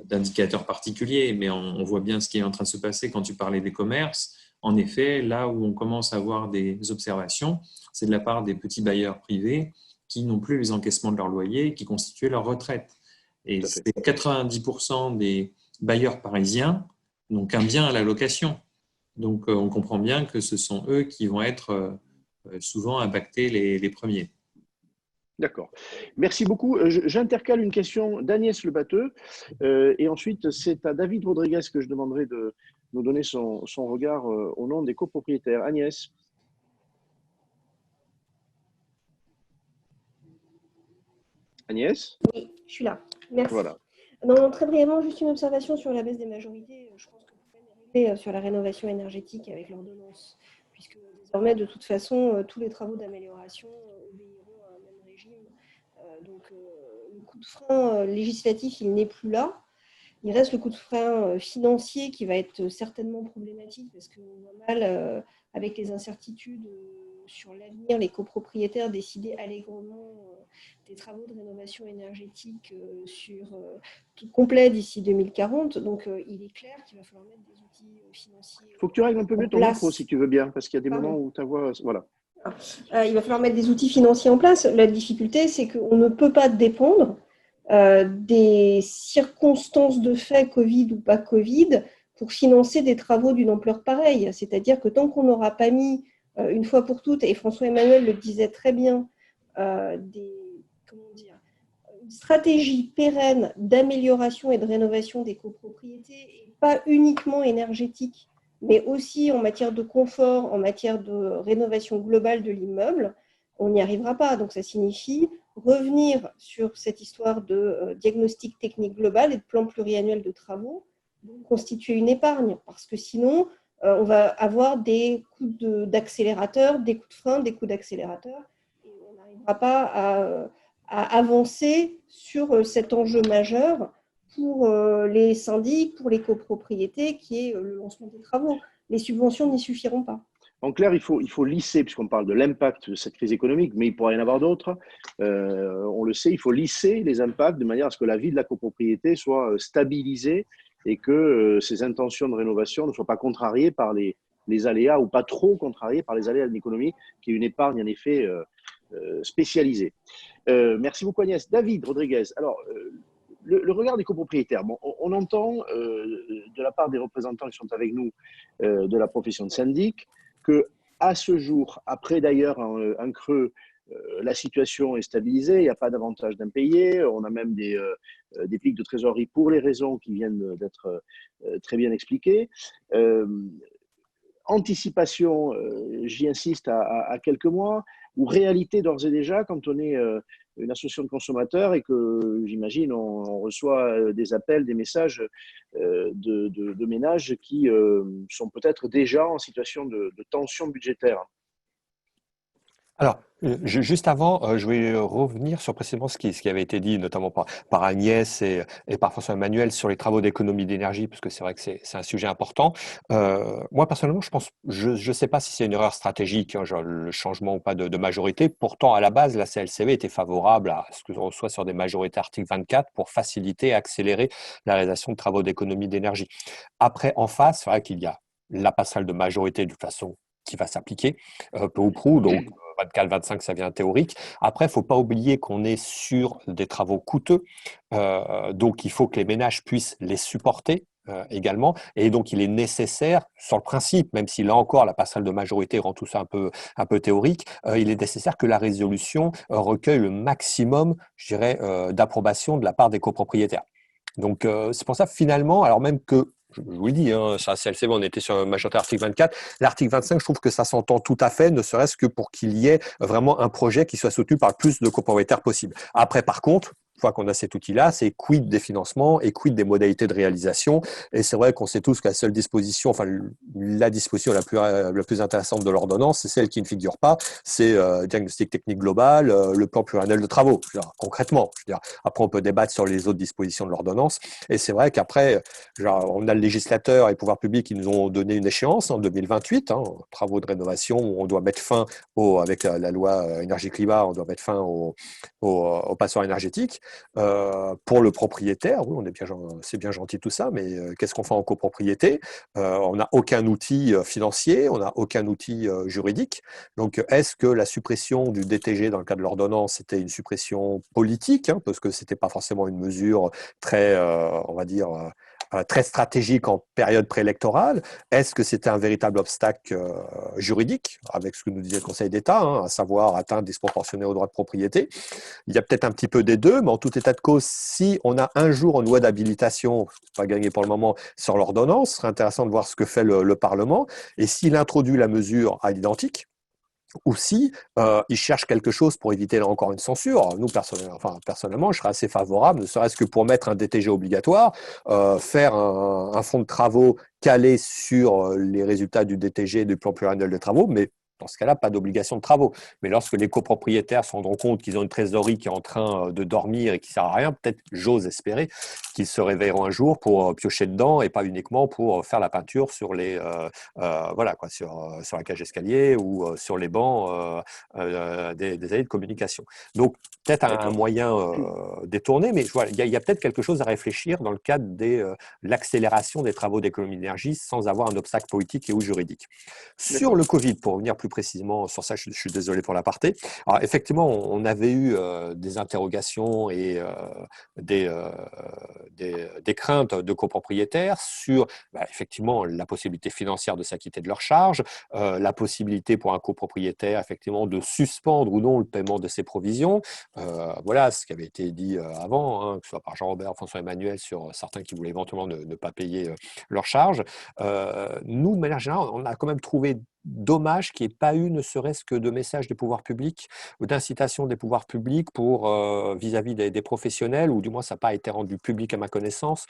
d'indicateurs particuliers, mais on voit bien ce qui est en train de se passer quand tu parlais des commerces. En effet, là où on commence à avoir des observations, c'est de la part des petits bailleurs privés qui n'ont plus les encaissements de leur loyer, qui constituaient leur retraite. Et c'est 90% des bailleurs parisiens n'ont qu'un bien à la location. Donc, on comprend bien que ce sont eux qui vont être souvent impactés les premiers. D'accord. Merci beaucoup. J'intercale une question d'Agnès Le Batteux et ensuite c'est à David Rodriguez que je demanderai de nous donner son regard au nom des copropriétaires. Agnès. Agnès ? Oui, je suis là. Merci. Voilà. Non, très brièvement, juste une observation sur la baisse des majorités. Je pense que vous pouvez arriver sur la rénovation énergétique avec l'ordonnance, puisque désormais, de toute façon, tous les travaux d'amélioration obéiront à un même régime. Donc, le coup de frein législatif, il n'est plus là. Il reste le coup de frein financier qui va être certainement problématique parce qu'on voit mal, avec les incertitudes sur l'avenir, les copropriétaires décider allègrement des travaux de rénovation énergétique tout complet d'ici 2040. Donc, il est clair qu'il va falloir mettre des outils financiers. Il faut que tu règles un peu mieux ton micro si tu veux bien, parce qu'il y a des moments où ta voix… Voilà. Il va falloir mettre des outils financiers en place. La difficulté, c'est qu'on ne peut pas dépendre des circonstances de fait, Covid ou pas Covid, pour financer des travaux d'une ampleur pareille. C'est-à-dire que tant qu'on n'aura pas mis, une fois pour toutes, et François-Emmanuel le disait très bien, une stratégie pérenne d'amélioration et de rénovation des copropriétés, et pas uniquement énergétique, mais aussi en matière de confort, en matière de rénovation globale de l'immeuble, on n'y arrivera pas. Donc, ça signifie revenir sur cette histoire de diagnostic technique global et de plan pluriannuel de travaux, constituer une épargne, parce que sinon, on va avoir des coups d'accélérateur, des coups de frein, des coups d'accélérateur, et on n'arrivera pas à avancer sur cet enjeu majeur pour les syndics, pour les copropriétés, qui est le lancement des travaux. Les subventions n'y suffiront pas. En clair, il faut lisser, puisqu'on parle de l'impact de cette crise économique, mais il pourrait y en avoir d'autres. On le sait, il faut lisser les impacts de manière à ce que la vie de la copropriété soit stabilisée et que ces intentions de rénovation ne soient pas contrariées par les les aléas ou pas trop contrariés par les aléas d'une économie qui est une épargne en effet spécialisée. Merci beaucoup Agnès. David Rodriguez, alors le regard des copropriétaires, bon, on entend de la part des représentants qui sont avec nous de la profession de syndic que à ce jour, après d'ailleurs un creux, la situation est stabilisée, il n'y a pas davantage d'impayés, on a même des pics de trésorerie pour les raisons qui viennent d'être très bien expliquées. Anticipation, j'y insiste, à quelques mois, ou réalité d'ores et déjà quand on est une association de consommateurs et que j'imagine on reçoit des appels, des messages de ménages qui sont peut-être déjà en situation de tension budgétaire. Alors, juste avant, je vais revenir sur précisément ce qui avait été dit, notamment par Agnès et par François-Emmanuel sur les travaux d'économie d'énergie, parce que c'est vrai que c'est un sujet important. Moi, personnellement, je sais pas si c'est une erreur stratégique, hein, genre le changement ou pas de majorité. Pourtant, à la base, la CLCV était favorable à ce qu'on soit sur des majorités article 24 pour faciliter et accélérer la réalisation de travaux d'économie d'énergie. Après, en face, c'est vrai qu'il y a la passerelle de majorité de toute façon qui va s'appliquer, peu ou prou, donc 24, 25, ça vient théorique. Après, il ne faut pas oublier qu'on est sur des travaux coûteux, donc il faut que les ménages puissent les supporter également, et donc il est nécessaire, sur le principe, même si là encore la passerelle de majorité rend tout ça un peu théorique, il est nécessaire que la résolution recueille le maximum, je dirais, d'approbation de la part des copropriétaires. Donc c'est pour ça finalement, alors même que je vous le dis, hein, sur la CLCV, on était sur un majorité article 24. L'article 25, je trouve que ça s'entend tout à fait, ne serait-ce que pour qu'il y ait vraiment un projet qui soit soutenu par le plus de copropriétaires possible. Après, par contre, une fois qu'on a cet outil-là, c'est quid des financements et quid des modalités de réalisation. Et c'est vrai qu'on sait tous que la seule disposition, enfin la disposition la plus intéressante de l'ordonnance, c'est celle qui ne figure pas, c'est diagnostic technique global, le plan pluriannuel de travaux. Concrètement, après on peut débattre sur les autres dispositions de l'ordonnance. Et c'est vrai qu'après, on a le législateur et les pouvoirs publics qui nous ont donné une échéance en 2028, hein, travaux de rénovation où on doit mettre fin avec la loi énergie-climat, on doit mettre fin au passoires énergétiques. Pour le propriétaire, oui, c'est bien gentil tout ça, mais qu'est-ce qu'on fait en copropriété? On n'a aucun outil financier, on n'a aucun outil juridique. Donc, est-ce que la suppression du DTG dans le cas de l'ordonnance était une suppression politique, hein, parce que c'était pas forcément une mesure très, on va dire, très stratégique en période préélectorale? Est-ce que c'était un véritable obstacle juridique, avec ce que nous disait le Conseil d'État, hein, à savoir atteinte disproportionnée au droit de propriété? Il y a peut-être un petit peu des deux, mais en tout état de cause, si on a un jour une loi d'habilitation, pas gagné pour le moment, sur l'ordonnance, ce serait intéressant de voir ce que fait le Parlement, et s'il introduit la mesure à l'identique, ou si il cherche quelque chose pour éviter là encore une censure. Nous, personnellement, je serais assez favorable, ne serait-ce que pour mettre un DTG obligatoire, faire un fonds de travaux calé sur les résultats du DTG, du plan pluriannuel de travaux, mais dans ce cas-là, pas d'obligation de travaux. Mais lorsque les copropriétaires se rendront compte qu'ils ont une trésorerie qui est en train de dormir et qui ne sert à rien, peut-être, j'ose espérer, qu'ils se réveilleront un jour pour piocher dedans et pas uniquement pour faire la peinture sur sur la cage d'escalier ou sur les bancs des allées de communication. Donc, peut-être un moyen détourné, mais il y a peut-être quelque chose à réfléchir dans le cadre de l'accélération des travaux d'économie d'énergie sans avoir un obstacle politique et ou juridique. Sur le Covid, pour revenir plus précisément sur ça, je suis désolé pour l'aparté. Alors, effectivement, on avait eu des interrogations et des craintes de copropriétaires sur effectivement la possibilité financière de s'acquitter de leurs charges, la possibilité pour un copropriétaire effectivement de suspendre ou non le paiement de ses provisions. Voilà ce qui avait été dit avant, hein, que ce soit par Jean-Robert, François-Emmanuel, sur certains qui voulaient éventuellement ne pas payer leurs charges. Nous, de manière générale, on a quand même trouvé dommage qu'il n'y ait pas eu ne serait-ce que de messages des pouvoirs publics ou d'incitation des pouvoirs publics pour vis-à-vis des professionnels, ou du moins ça n'a pas été rendu public à ma connaissance,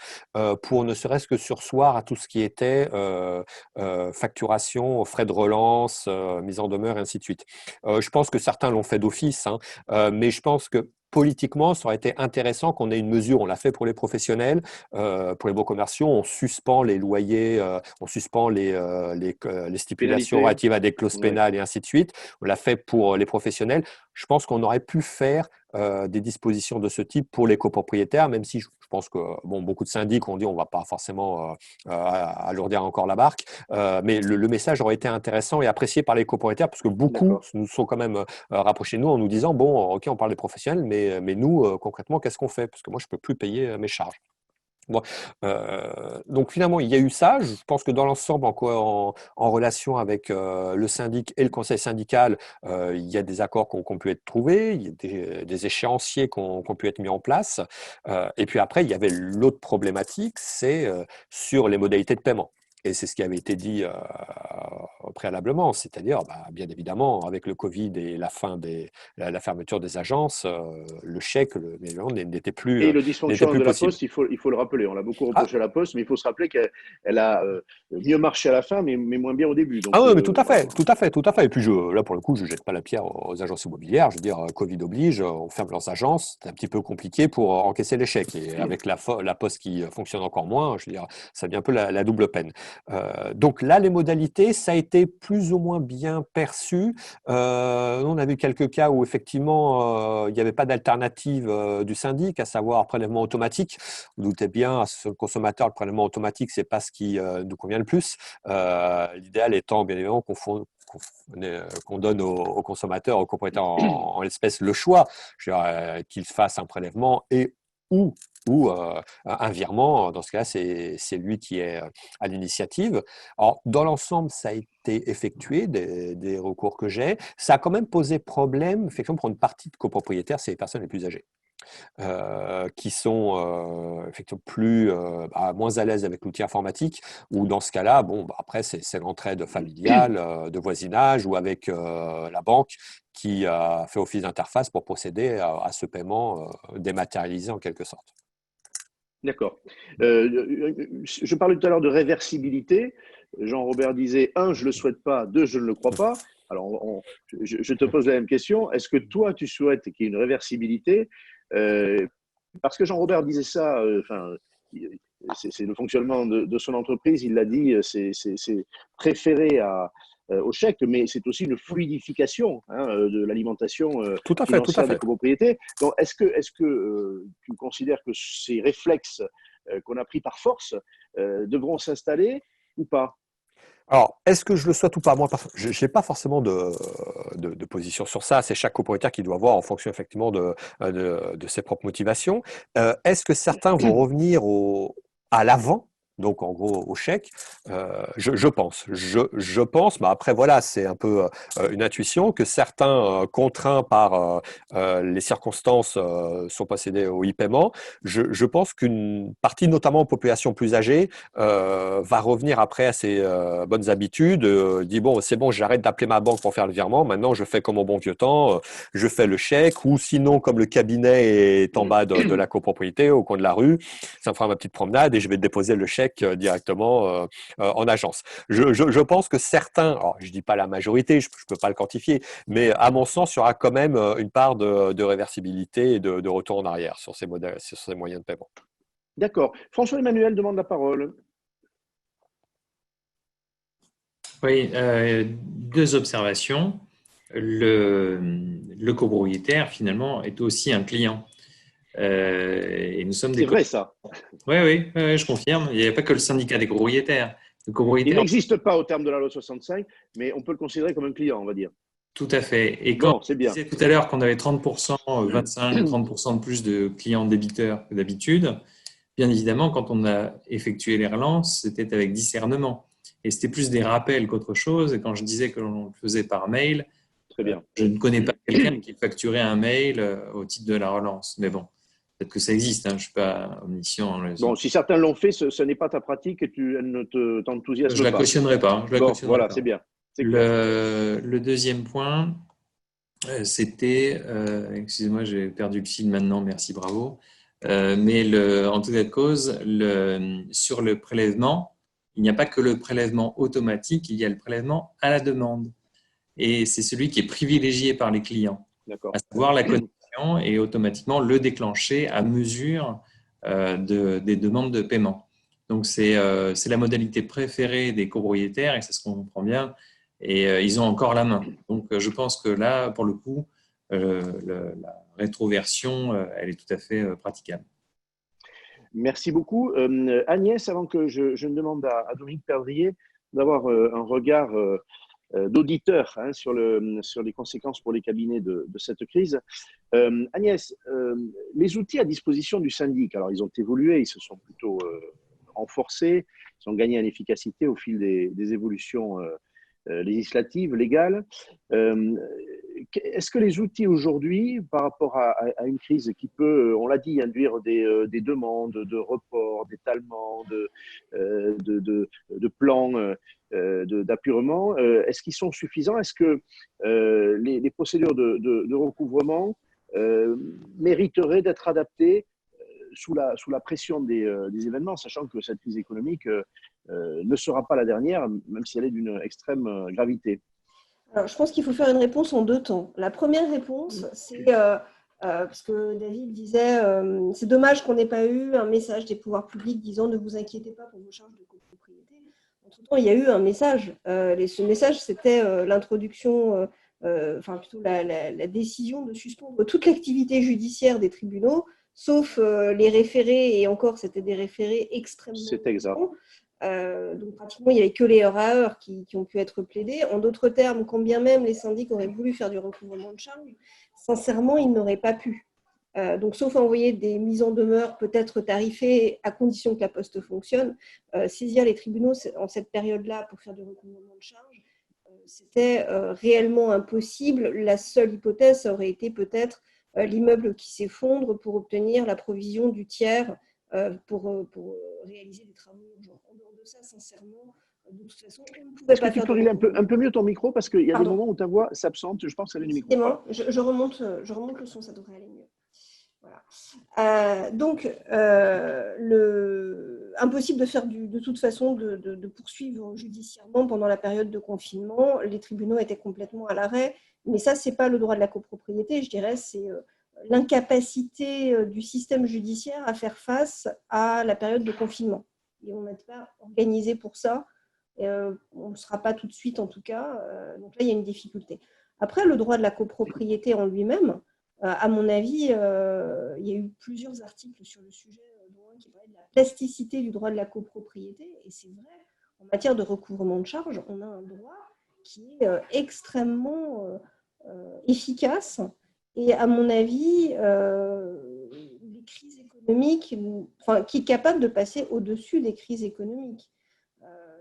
pour ne serait-ce que surseoir à tout ce qui était facturation, frais de relance, mise en demeure et ainsi de suite. Je pense que certains l'ont fait d'office, hein, mais je pense que politiquement, ça aurait été intéressant qu'on ait une mesure, on l'a fait pour les professionnels, pour les beaux commerciaux, on suspend les loyers, on suspend les stipulations relatives à des clauses pénales et ainsi de suite. On l'a fait pour les professionnels. Je pense qu'on aurait pu faire des dispositions de ce type pour les copropriétaires, même si je pense que beaucoup de syndics ont dit on ne va pas forcément alourdir encore la barque, mais le message aurait été intéressant et apprécié par les copropriétaires parce que beaucoup nous sont quand même rapprochés de nous en nous disant bon, ok, on parle des professionnels, mais nous, concrètement, qu'est-ce qu'on fait? Parce que moi, je ne peux plus payer mes charges. Bon, donc finalement, il y a eu ça. Je pense que dans l'ensemble, en relation avec le syndic et le conseil syndical, il y a des accords qui ont pu être trouvés, il y a des échéanciers qui ont pu être mis en place. Et puis après, il y avait l'autre problématique, c'est sur les modalités de paiement. Et c'est ce qui avait été dit préalablement, c'est-à-dire, bien évidemment, avec le Covid et la fermeture des agences, le chèque n'était plus Et le dysfonctionnement de la possible. Poste, il faut le rappeler. On l'a beaucoup reproché à la Poste, mais il faut se rappeler qu'elle a mieux marché à la fin, mais moins bien au début. Donc, oui, mais tout à fait. Et puis là, pour le coup, je ne jette pas la pierre aux agences immobilières. Je veux dire, Covid oblige, on ferme leurs agences. C'est un petit peu compliqué pour encaisser les chèques. Et avec la Poste qui fonctionne encore moins, je veux dire, ça devient un peu la double peine. Donc là, les modalités, ça a été plus ou moins bien perçu. On a vu quelques cas où effectivement, il n'y avait pas d'alternative du syndic, à savoir prélèvement automatique. Vous doutez bien, ce consommateur, le prélèvement automatique, c'est pas ce qui nous convient le plus. L'idéal étant bien évidemment qu'on donne aux consommateurs, aux propriétaires en l'espèce le choix, qu'ils fassent un prélèvement ou un virement. Dans ce cas-là, c'est lui qui est à l'initiative. Alors, dans l'ensemble, ça a été effectué, des recours que j'ai. Ça a quand même posé problème, effectivement, pour une partie de copropriétaires, c'est les personnes les plus âgées. Qui sont effectivement moins à l'aise avec l'outil informatique, ou dans ce cas-là, après, c'est l'entraide familiale, de voisinage, ou avec la banque qui fait office d'interface pour procéder à ce paiement dématérialisé en quelque sorte. D'accord. Je parlais tout à l'heure de réversibilité. Jean-Robert disait, 1, je ne le souhaite pas, 2, je ne le crois pas. Alors, je te pose la même question. Est-ce que toi, tu souhaites qu'il y ait une réversibilité parce que Jean-Robert disait ça, c'est le fonctionnement de son entreprise, il l'a dit, c'est préféré au chèque, mais c'est aussi une fluidification de l'alimentation financière des copropriétés. Donc, est-ce que tu considères que ces réflexes qu'on a pris par force devront s'installer ou pas? Alors, est-ce que je le souhaite ou pas? Moi, je n'ai pas forcément de position sur ça. C'est chaque copropriétaire qui doit voir en fonction effectivement de ses propres motivations. Est-ce que certains vont revenir à l'avant? Donc, en gros, au chèque, je pense. Je pense, mais après, voilà, c'est un peu une intuition que certains, contraints par les circonstances, sont possédés au e-paiement. Je pense qu'une partie, notamment population plus âgée, va revenir après à ses bonnes habitudes, dit bon, c'est bon, j'arrête d'appeler ma banque pour faire le virement, maintenant je fais comme au bon vieux temps, je fais le chèque, ou sinon, comme le cabinet est en bas de la copropriété, au coin de la rue, ça me fera ma petite promenade et je vais déposer le chèque directement en agence. Je pense que certains, alors je ne dis pas la majorité, je ne peux pas le quantifier, mais à mon sens, il y aura quand même une part de réversibilité et de retour en arrière sur ces moyens de paiement. D'accord. François-Emmanuel demande la parole. Oui, 2 observations. Le copropriétaire, finalement, est aussi un client. Et nous sommes C'est vrai, ça. Oui, je confirme. Il n'y a pas que le syndicat des copropriétaires. Il n'existe pas au terme de la loi 65, mais on peut le considérer comme un client, on va dire. Tout à fait. Et quand c'est bien. je disais tout à l'heure qu'on avait 30%, 25-30% de plus de clients débiteurs que d'habitude, bien évidemment, quand on a effectué les relances, c'était avec discernement. Et c'était plus des rappels qu'autre chose. Et quand je disais que l'on le faisait par mail, très bien. Je ne connais pas quelqu'un qui facturait un mail au titre de la relance. Mais bon, peut-être que ça existe, je ne suis pas omniscient. Bon, si certains l'ont fait, ce n'est pas ta pratique et elle ne t'enthousiasme pas. Je ne la cautionnerai pas. Voilà, c'est bien. Le deuxième point, c'était, excusez-moi, j'ai perdu le fil maintenant, merci, bravo. Mais en tout cas de cause, sur le prélèvement, il n'y a pas que le prélèvement automatique, il y a le prélèvement à la demande. Et c'est celui qui est privilégié par les clients, à savoir la connexion et automatiquement le déclencher à mesure des demandes de paiement. Donc, c'est la modalité préférée des copropriétaires et ça se comprend bien. Et ils ont encore la main. Donc, je pense que là, pour le coup, la rétroversion, elle est tout à fait praticable. Merci beaucoup. Agnès, avant que je ne demande à Dominique Perdrier d'avoir un regard d'auditeur sur les conséquences pour les cabinets de cette crise. Agnès, les outils à disposition du syndic, alors ils ont évolué, ils se sont plutôt renforcés, ils ont gagné en efficacité au fil des évolutions législatives, légales. Est-ce que les outils aujourd'hui, par rapport à une crise qui peut, on l'a dit, induire des demandes de report, d'étalement, de plans d'appurement, est-ce qu'ils sont suffisants? Est-ce que les procédures de recouvrement mériteraient d'être adaptées sous la pression des événements, sachant que cette crise économique ne sera pas la dernière, même si elle est d'une extrême gravité? Alors, je pense qu'il faut faire une réponse en deux temps. La première réponse, c'est parce que David disait c'est dommage qu'on n'ait pas eu un message des pouvoirs publics disant ne vous inquiétez pas pour vos charges de copropriété. Entre-temps, il y a eu un message. Ce message, c'était l'introduction, enfin plutôt la décision de suspendre toute l'activité judiciaire des tribunaux, sauf les référés, et encore, c'était des référés extrêmement C'est exact. donc pratiquement, il n'y avait que les heures à heure qui ont pu être plaidés. En d'autres termes, quand bien même les syndics auraient voulu faire du recouvrement de charges, sincèrement, ils n'auraient pas pu. Donc, sauf à envoyer des mises en demeure peut-être tarifées à condition que la Poste fonctionne, saisir les tribunaux en cette période-là pour faire du recouvrement de charges, c'était réellement impossible. La seule hypothèse, ça aurait été peut-être l'immeuble qui s'effondre pour obtenir la provision du tiers pour réaliser des travaux urgents. En dehors de ça, sincèrement, de toute façon, on ne pouvait Est-ce pas que tu faire peux régler un peu mieux ton micro, parce qu'il y a Pardon. des moments où ta voix s'absente. Je pense qu'elle est du micro. Décidément, je remonte le son, ça devrait aller mieux. Voilà. Donc, impossible de faire de toute façon de poursuivre judiciairement pendant la période de confinement. Les tribunaux étaient complètement à l'arrêt. Mais ça, ce n'est pas le droit de la copropriété, je dirais, c'est l'incapacité du système judiciaire à faire face à la période de confinement. Et on n'est pas organisé pour ça. On ne sera pas tout de suite, en tout cas. Donc là, il y a une difficulté. Après, le droit de la copropriété en lui-même, à mon avis, il y a eu plusieurs articles sur le sujet qui parlaient de la plasticité du droit de la copropriété. Et c'est vrai, en matière de recouvrement de charges, on a un droit qui est extrêmement efficace. Et à mon avis, les crises économiques, qui est capable de passer au-dessus des crises économiques.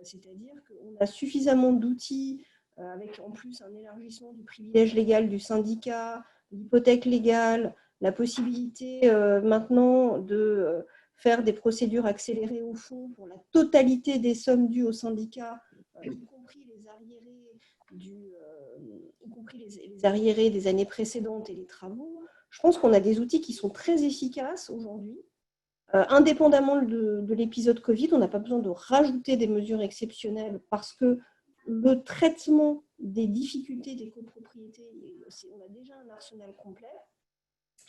C'est-à-dire qu'on a suffisamment d'outils, avec en plus un élargissement du privilège légal du syndicat, l'hypothèque légale, la possibilité maintenant de faire des procédures accélérées au fond pour la totalité des sommes dues au syndicat, y compris les arriérés des années précédentes et les travaux. Je pense qu'on a des outils qui sont très efficaces aujourd'hui. Indépendamment de l'épisode Covid, on n'a pas besoin de rajouter des mesures exceptionnelles parce que le traitement des difficultés des copropriétés, on a déjà un arsenal complet.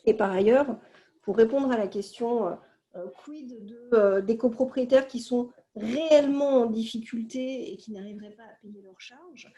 Et par ailleurs, pour répondre à la question quid des copropriétaires qui sont réellement en difficulté et qui n'arriveraient pas à payer leurs charges,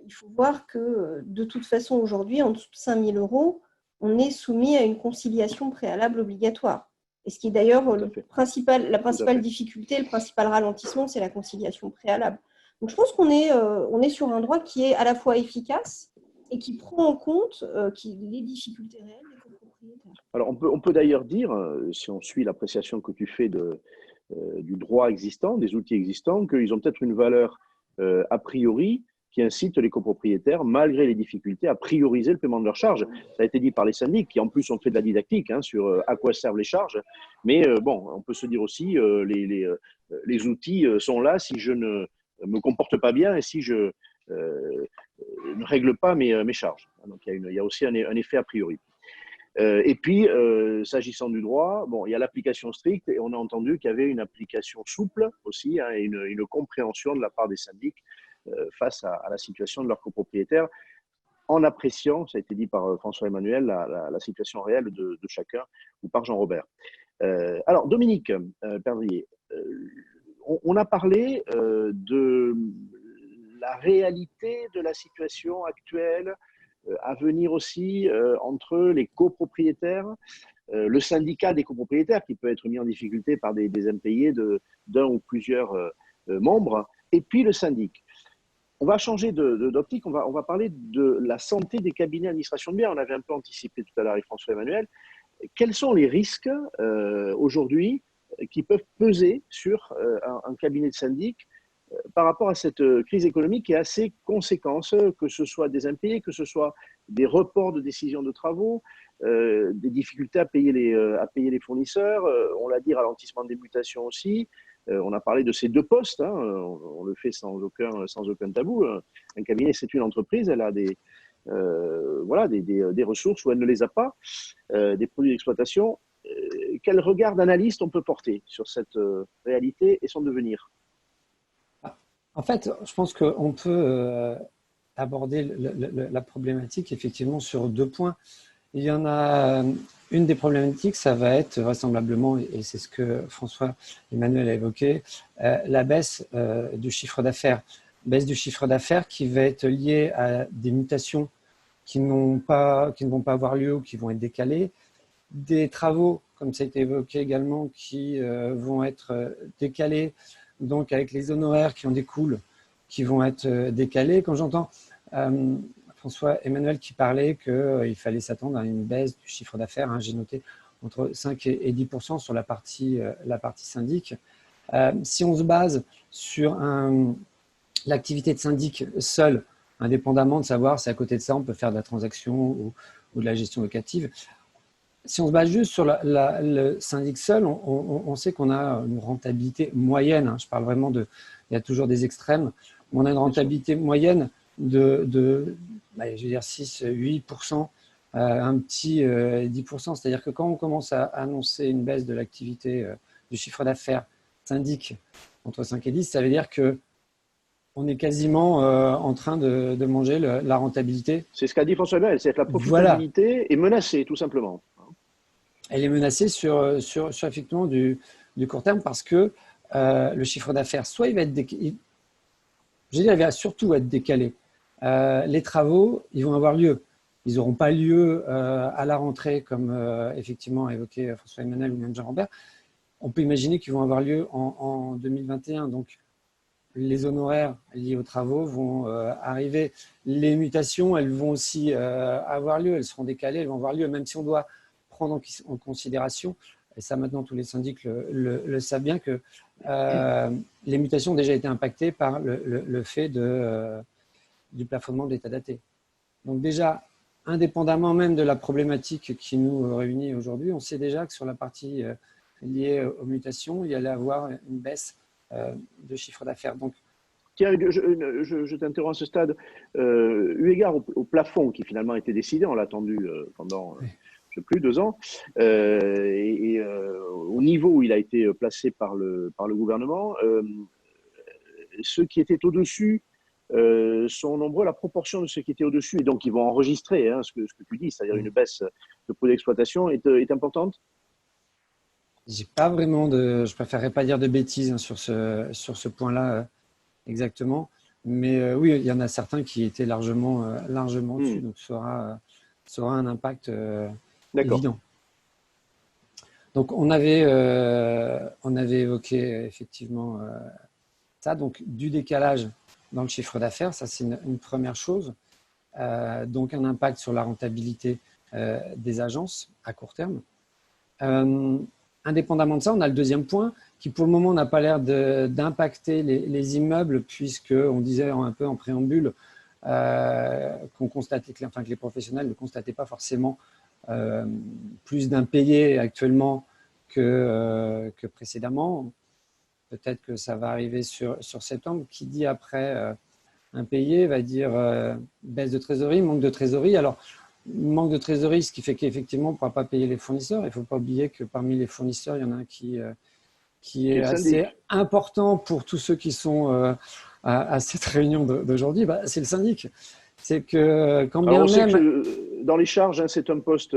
il faut voir que de toute façon aujourd'hui, en dessous de 5 000 €, on est soumis à une conciliation préalable obligatoire. Et ce qui est d'ailleurs la principale difficulté, le principal ralentissement, c'est la conciliation préalable. Donc je pense qu'on est sur un droit qui est à la fois efficace et qui prend en compte les difficultés réelles des copropriétaires. Alors on peut d'ailleurs dire, si on suit l'appréciation que tu fais du droit existant, des outils existants, qu'ils ont peut-être une valeur a priori qui incite les copropriétaires, malgré les difficultés, à prioriser le paiement de leurs charges. Ça a été dit par les syndics, qui en plus ont fait de la didactique sur à quoi servent les charges. Mais bon, on peut se dire aussi, les outils sont là si je ne me comporte pas bien et si je ne règle pas mes charges. Donc il y a aussi un effet a priori. Et puis, s'agissant du droit, bon, il y a l'application stricte et on a entendu qu'il y avait une application souple aussi, et une compréhension de la part des syndics face à la situation de leurs copropriétaires, en appréciant, ça a été dit par François-Emmanuel, la situation réelle de chacun, ou par Jean-Robert. Alors, Dominique Perdrier, on a parlé de la réalité de la situation actuelle à venir aussi entre les copropriétaires, le syndicat des copropriétaires qui peut être mis en difficulté par des impayés d'un ou plusieurs membres, et puis le syndic. On va changer d'optique, on va parler de la santé des cabinets d'administration de biens. On avait un peu anticipé tout à l'heure avec François-Emmanuel. Quels sont les risques aujourd'hui qui peuvent peser sur un cabinet de syndic par rapport à cette crise économique qui est assez conséquente, que ce soit des impayés, que ce soit des reports de décisions de travaux, des difficultés à payer les fournisseurs, on l'a dit, ralentissement des mutations aussi. On a parlé de ces deux postes, hein, on le fait sans aucun tabou. Un cabinet, c'est une entreprise, elle a des ressources ou elle ne les a pas, des produits d'exploitation. Quel regard d'analyste on peut porter sur cette réalité et son devenir? En fait, je pense qu'on peut aborder la problématique effectivement sur deux points. Il y en a une des problématiques, ça va être vraisemblablement, et c'est ce que François-Emmanuel a évoqué, la baisse du chiffre d'affaires. Baisse du chiffre d'affaires qui va être liée à des mutations qui ne vont pas avoir lieu ou qui vont être décalées, des travaux, comme ça a été évoqué également, qui vont être décalés, donc avec les honoraires qui en découlent, qui vont être décalés. Quand j'entends François-Emmanuel qui parlait qu'il fallait s'attendre à une baisse du chiffre d'affaires, hein, j'ai noté entre 5 et 10% sur la partie syndic. Si on se base sur l'activité de syndic seule, indépendamment de savoir si à côté de ça on peut faire de la transaction ou de la gestion locative, si on se base juste sur le syndic seul, on sait qu'on a une rentabilité moyenne. Hein, je parle vraiment il y a toujours des extrêmes. On a une rentabilité moyenne de 6-8%, un petit 10%. C'est-à-dire que quand on commence à annoncer une baisse de l'activité du chiffre d'affaires syndic entre 5 et 10, ça veut dire qu'on est quasiment en train de manger la rentabilité. C'est ce qu'a dit François-Emmanuel, c'est que la profitabilité est menacée, tout simplement. Elle est menacée sur effectivement du court terme parce que le chiffre d'affaires, soit il va être décalé, il va surtout être décalé. Les travaux, ils vont avoir lieu. Ils n'auront pas lieu à la rentrée, comme effectivement a évoqué François-Emmanuel ou même Jean-Robert. On peut imaginer qu'ils vont avoir lieu en 2021. Donc, les honoraires liés aux travaux vont arriver. Les mutations, elles vont aussi avoir lieu. Elles seront décalées, elles vont avoir lieu, même si on doit prendre en considération, et ça maintenant tous les syndics le savent bien, que les mutations ont déjà été impactées par le fait du plafonnement de l'état daté. Donc déjà, indépendamment même de la problématique qui nous réunit aujourd'hui, on sait déjà que sur la partie liée aux mutations, il y allait avoir une baisse de chiffre d'affaires. Donc, tiens, je t'interromps à ce stade. Eu égard au plafond qui finalement a été décidé, on l'a attendu pendant plus de 2 ans, au niveau où il a été placé par le gouvernement, ceux qui étaient au-dessus sont nombreux, la proportion de ceux qui étaient au-dessus, et donc ils vont enregistrer ce que tu dis, c'est-à-dire une baisse de coût d'exploitation, est importante. Je préférerais pas dire de bêtises sur ce point-là exactement, mais oui, il y en a certains qui étaient largement dessus, donc ça aura un impact évident. Donc on avait évoqué effectivement ça, donc du décalage dans le chiffre d'affaires, ça c'est une première chose, donc un impact sur la rentabilité des agences à court terme. Indépendamment de ça, on a le deuxième point qui pour le moment n'a pas l'air d'impacter les immeubles, puisqu'on disait un peu en préambule qu'on constatait que les professionnels ne constataient pas forcément plus d'impayés actuellement que précédemment. Peut-être que ça va arriver sur septembre. Qui dit après impayé va dire baisse de trésorerie, manque de trésorerie. Alors, manque de trésorerie, ce qui fait qu'effectivement, on ne pourra pas payer les fournisseurs. Il ne faut pas oublier que parmi les fournisseurs, il y en a un qui est assez important pour tous ceux qui sont à cette réunion d'aujourd'hui. C'est le syndic. C'est que quand bien on même… sait que dans les charges, c'est un poste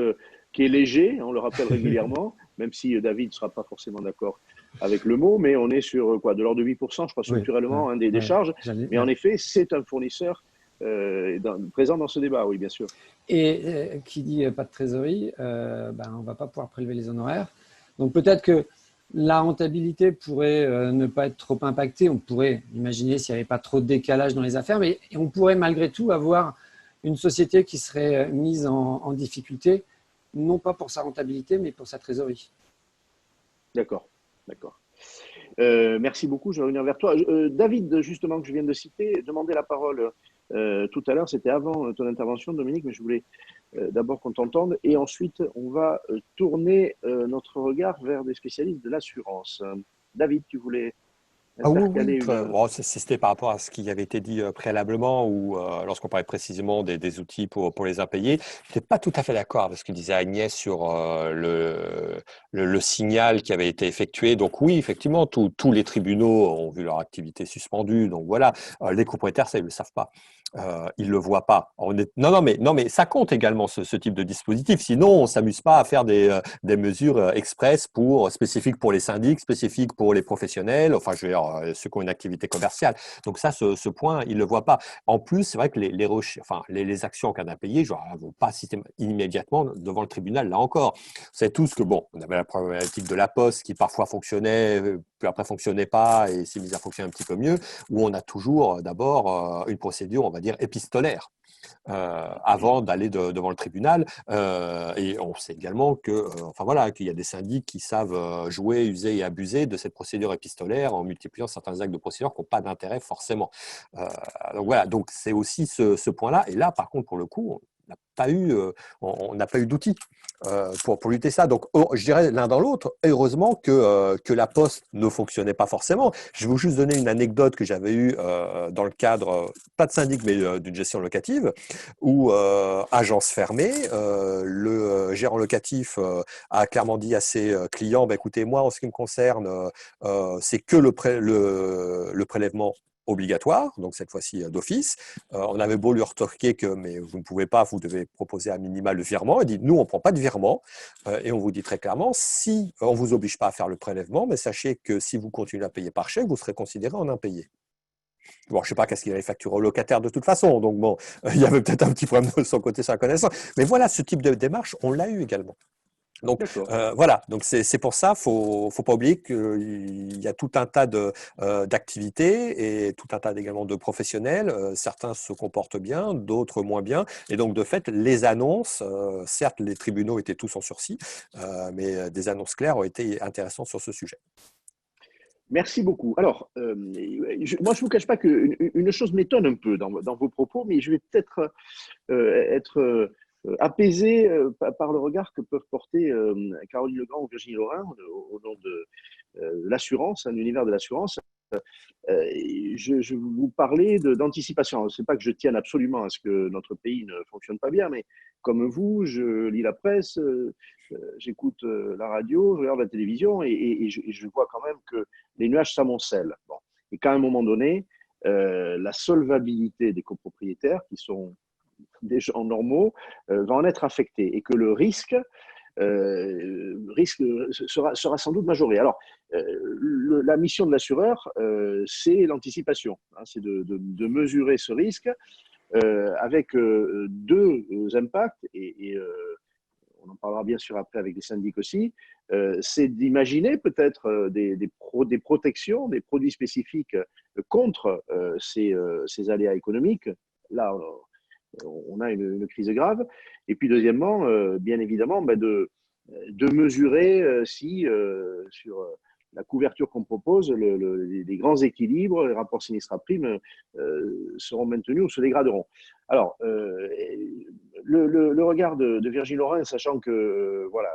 qui est léger, on le rappelle régulièrement, même si David ne sera pas forcément d'accord avec le mot, mais on est sur de l'ordre de 8%, je crois, structurellement, des charges. Mais en effet, c'est un fournisseur présents dans ce débat, oui, bien sûr. Et qui dit pas de trésorerie, on ne va pas pouvoir prélever les honoraires. Donc peut-être que la rentabilité pourrait ne pas être trop impactée. On pourrait imaginer s'il n'y avait pas trop de décalage dans les affaires, mais on pourrait malgré tout avoir une société qui serait mise en difficulté, non pas pour sa rentabilité, mais pour sa trésorerie. D'accord, d'accord. Merci beaucoup, je vais revenir vers toi. David, justement, que je viens de citer, demandait la parole tout à l'heure, c'était avant ton intervention, Dominique, mais je voulais d'abord qu'on t'entende, et ensuite on va tourner notre regard vers des spécialistes de l'assurance. David, tu voulais Ah oui, intercaler oui. une... Bon, c'était par rapport à ce qui avait été dit préalablement ou lorsqu'on parlait précisément des outils pour les impayés. Je n'étais pas tout à fait d'accord avec ce que disait Agnès sur le signal qui avait été effectué. Donc oui, effectivement, tous les tribunaux ont vu leur activité suspendue. Donc voilà, les propriétaires, ça, ils ne le savent pas. Ils ne le voient pas. Non, mais ça compte également ce type de dispositif. Sinon, on ne s'amuse pas à faire des mesures express spécifiques pour les syndics, spécifiques pour les professionnels, enfin, je veux dire, ceux qui ont une activité commerciale. Donc ça, ce point, ils ne le voient pas. En plus, c'est vrai que les actions en cas d'impayé ne vont pas immédiatement devant le tribunal, là encore. C'est tout ce que, bon, on avait la problématique de la Poste qui parfois fonctionnait, puis après fonctionnait pas et s'est mise à fonctionner un petit peu mieux, où on a toujours d'abord une procédure, on va dire, épistolaire. Avant d'aller devant le tribunal. Et on sait également qu'il y a des syndics qui savent jouer, user et abuser de cette procédure épistolaire en multipliant certains actes de procédure qui n'ont pas d'intérêt forcément. Donc voilà, donc c'est aussi ce point-là. Et là, par contre, pour le coup, on n'a pas eu d'outils pour lutter ça. Donc, je dirais l'un dans l'autre, heureusement que la Poste ne fonctionnait pas forcément. Je vais vous juste donner une anecdote que j'avais eue dans le cadre, pas de syndic, mais d'une gestion locative, où, agence fermée, le gérant locatif a clairement dit à ses clients, écoutez, moi, en ce qui me concerne, c'est que le prélèvement obligatoire, donc cette fois-ci d'office. On avait beau lui retorquer que mais vous ne pouvez pas, vous devez proposer un minimal de virement. Il dit nous on ne prend pas de virement et on vous dit très clairement si on ne vous oblige pas à faire le prélèvement, mais sachez que si vous continuez à payer par chèque, vous serez considéré en impayé. Bon, je ne sais pas qu'est-ce qu'il avait facturé au locataire de toute façon, donc bon, il y avait peut-être un petit problème de son côté sur la connaissance. Mais voilà, ce type de démarche, on l'a eu également. Donc voilà, donc c'est pour ça, faut pas oublier qu'il y a tout un tas d'activités et tout un tas également de professionnels. Certains se comportent bien, d'autres moins bien. Et donc de fait, les annonces, certes les tribunaux étaient tous en sursis, mais des annonces claires ont été intéressantes sur ce sujet. Merci beaucoup. Alors, moi, je ne vous cache pas qu'une chose m'étonne un peu dans vos propos, mais je vais peut-être être apaisé par le regard que peuvent porter Caroline Legrand ou Virginie Laurin au nom de l'assurance, l'univers de l'assurance. Je vais vous parler d'anticipation. Ce n'est pas que je tienne absolument à ce que notre pays ne fonctionne pas bien, mais comme vous, je lis la presse, j'écoute la radio, je regarde la télévision et je vois quand même que les nuages s'amoncellent. Bon. Et qu'à un moment donné, la solvabilité des copropriétaires, qui sont des gens normaux, va en être affectée et que le risque sera sans doute majoré. Alors, la mission de l'assureur, c'est l'anticipation, hein, c'est de mesurer ce risque avec deux impacts, et on en parlera bien sûr après avec les syndics aussi, c'est d'imaginer peut-être des protections, des produits spécifiques contre ces aléas économiques. Là, on a une crise grave. Et puis deuxièmement, bien évidemment, de mesurer si sur la couverture qu'on propose, les grands équilibres, les rapports sinistres-primes seront maintenus ou se dégraderont. Alors, le regard de Virginie Laurin, sachant que voilà,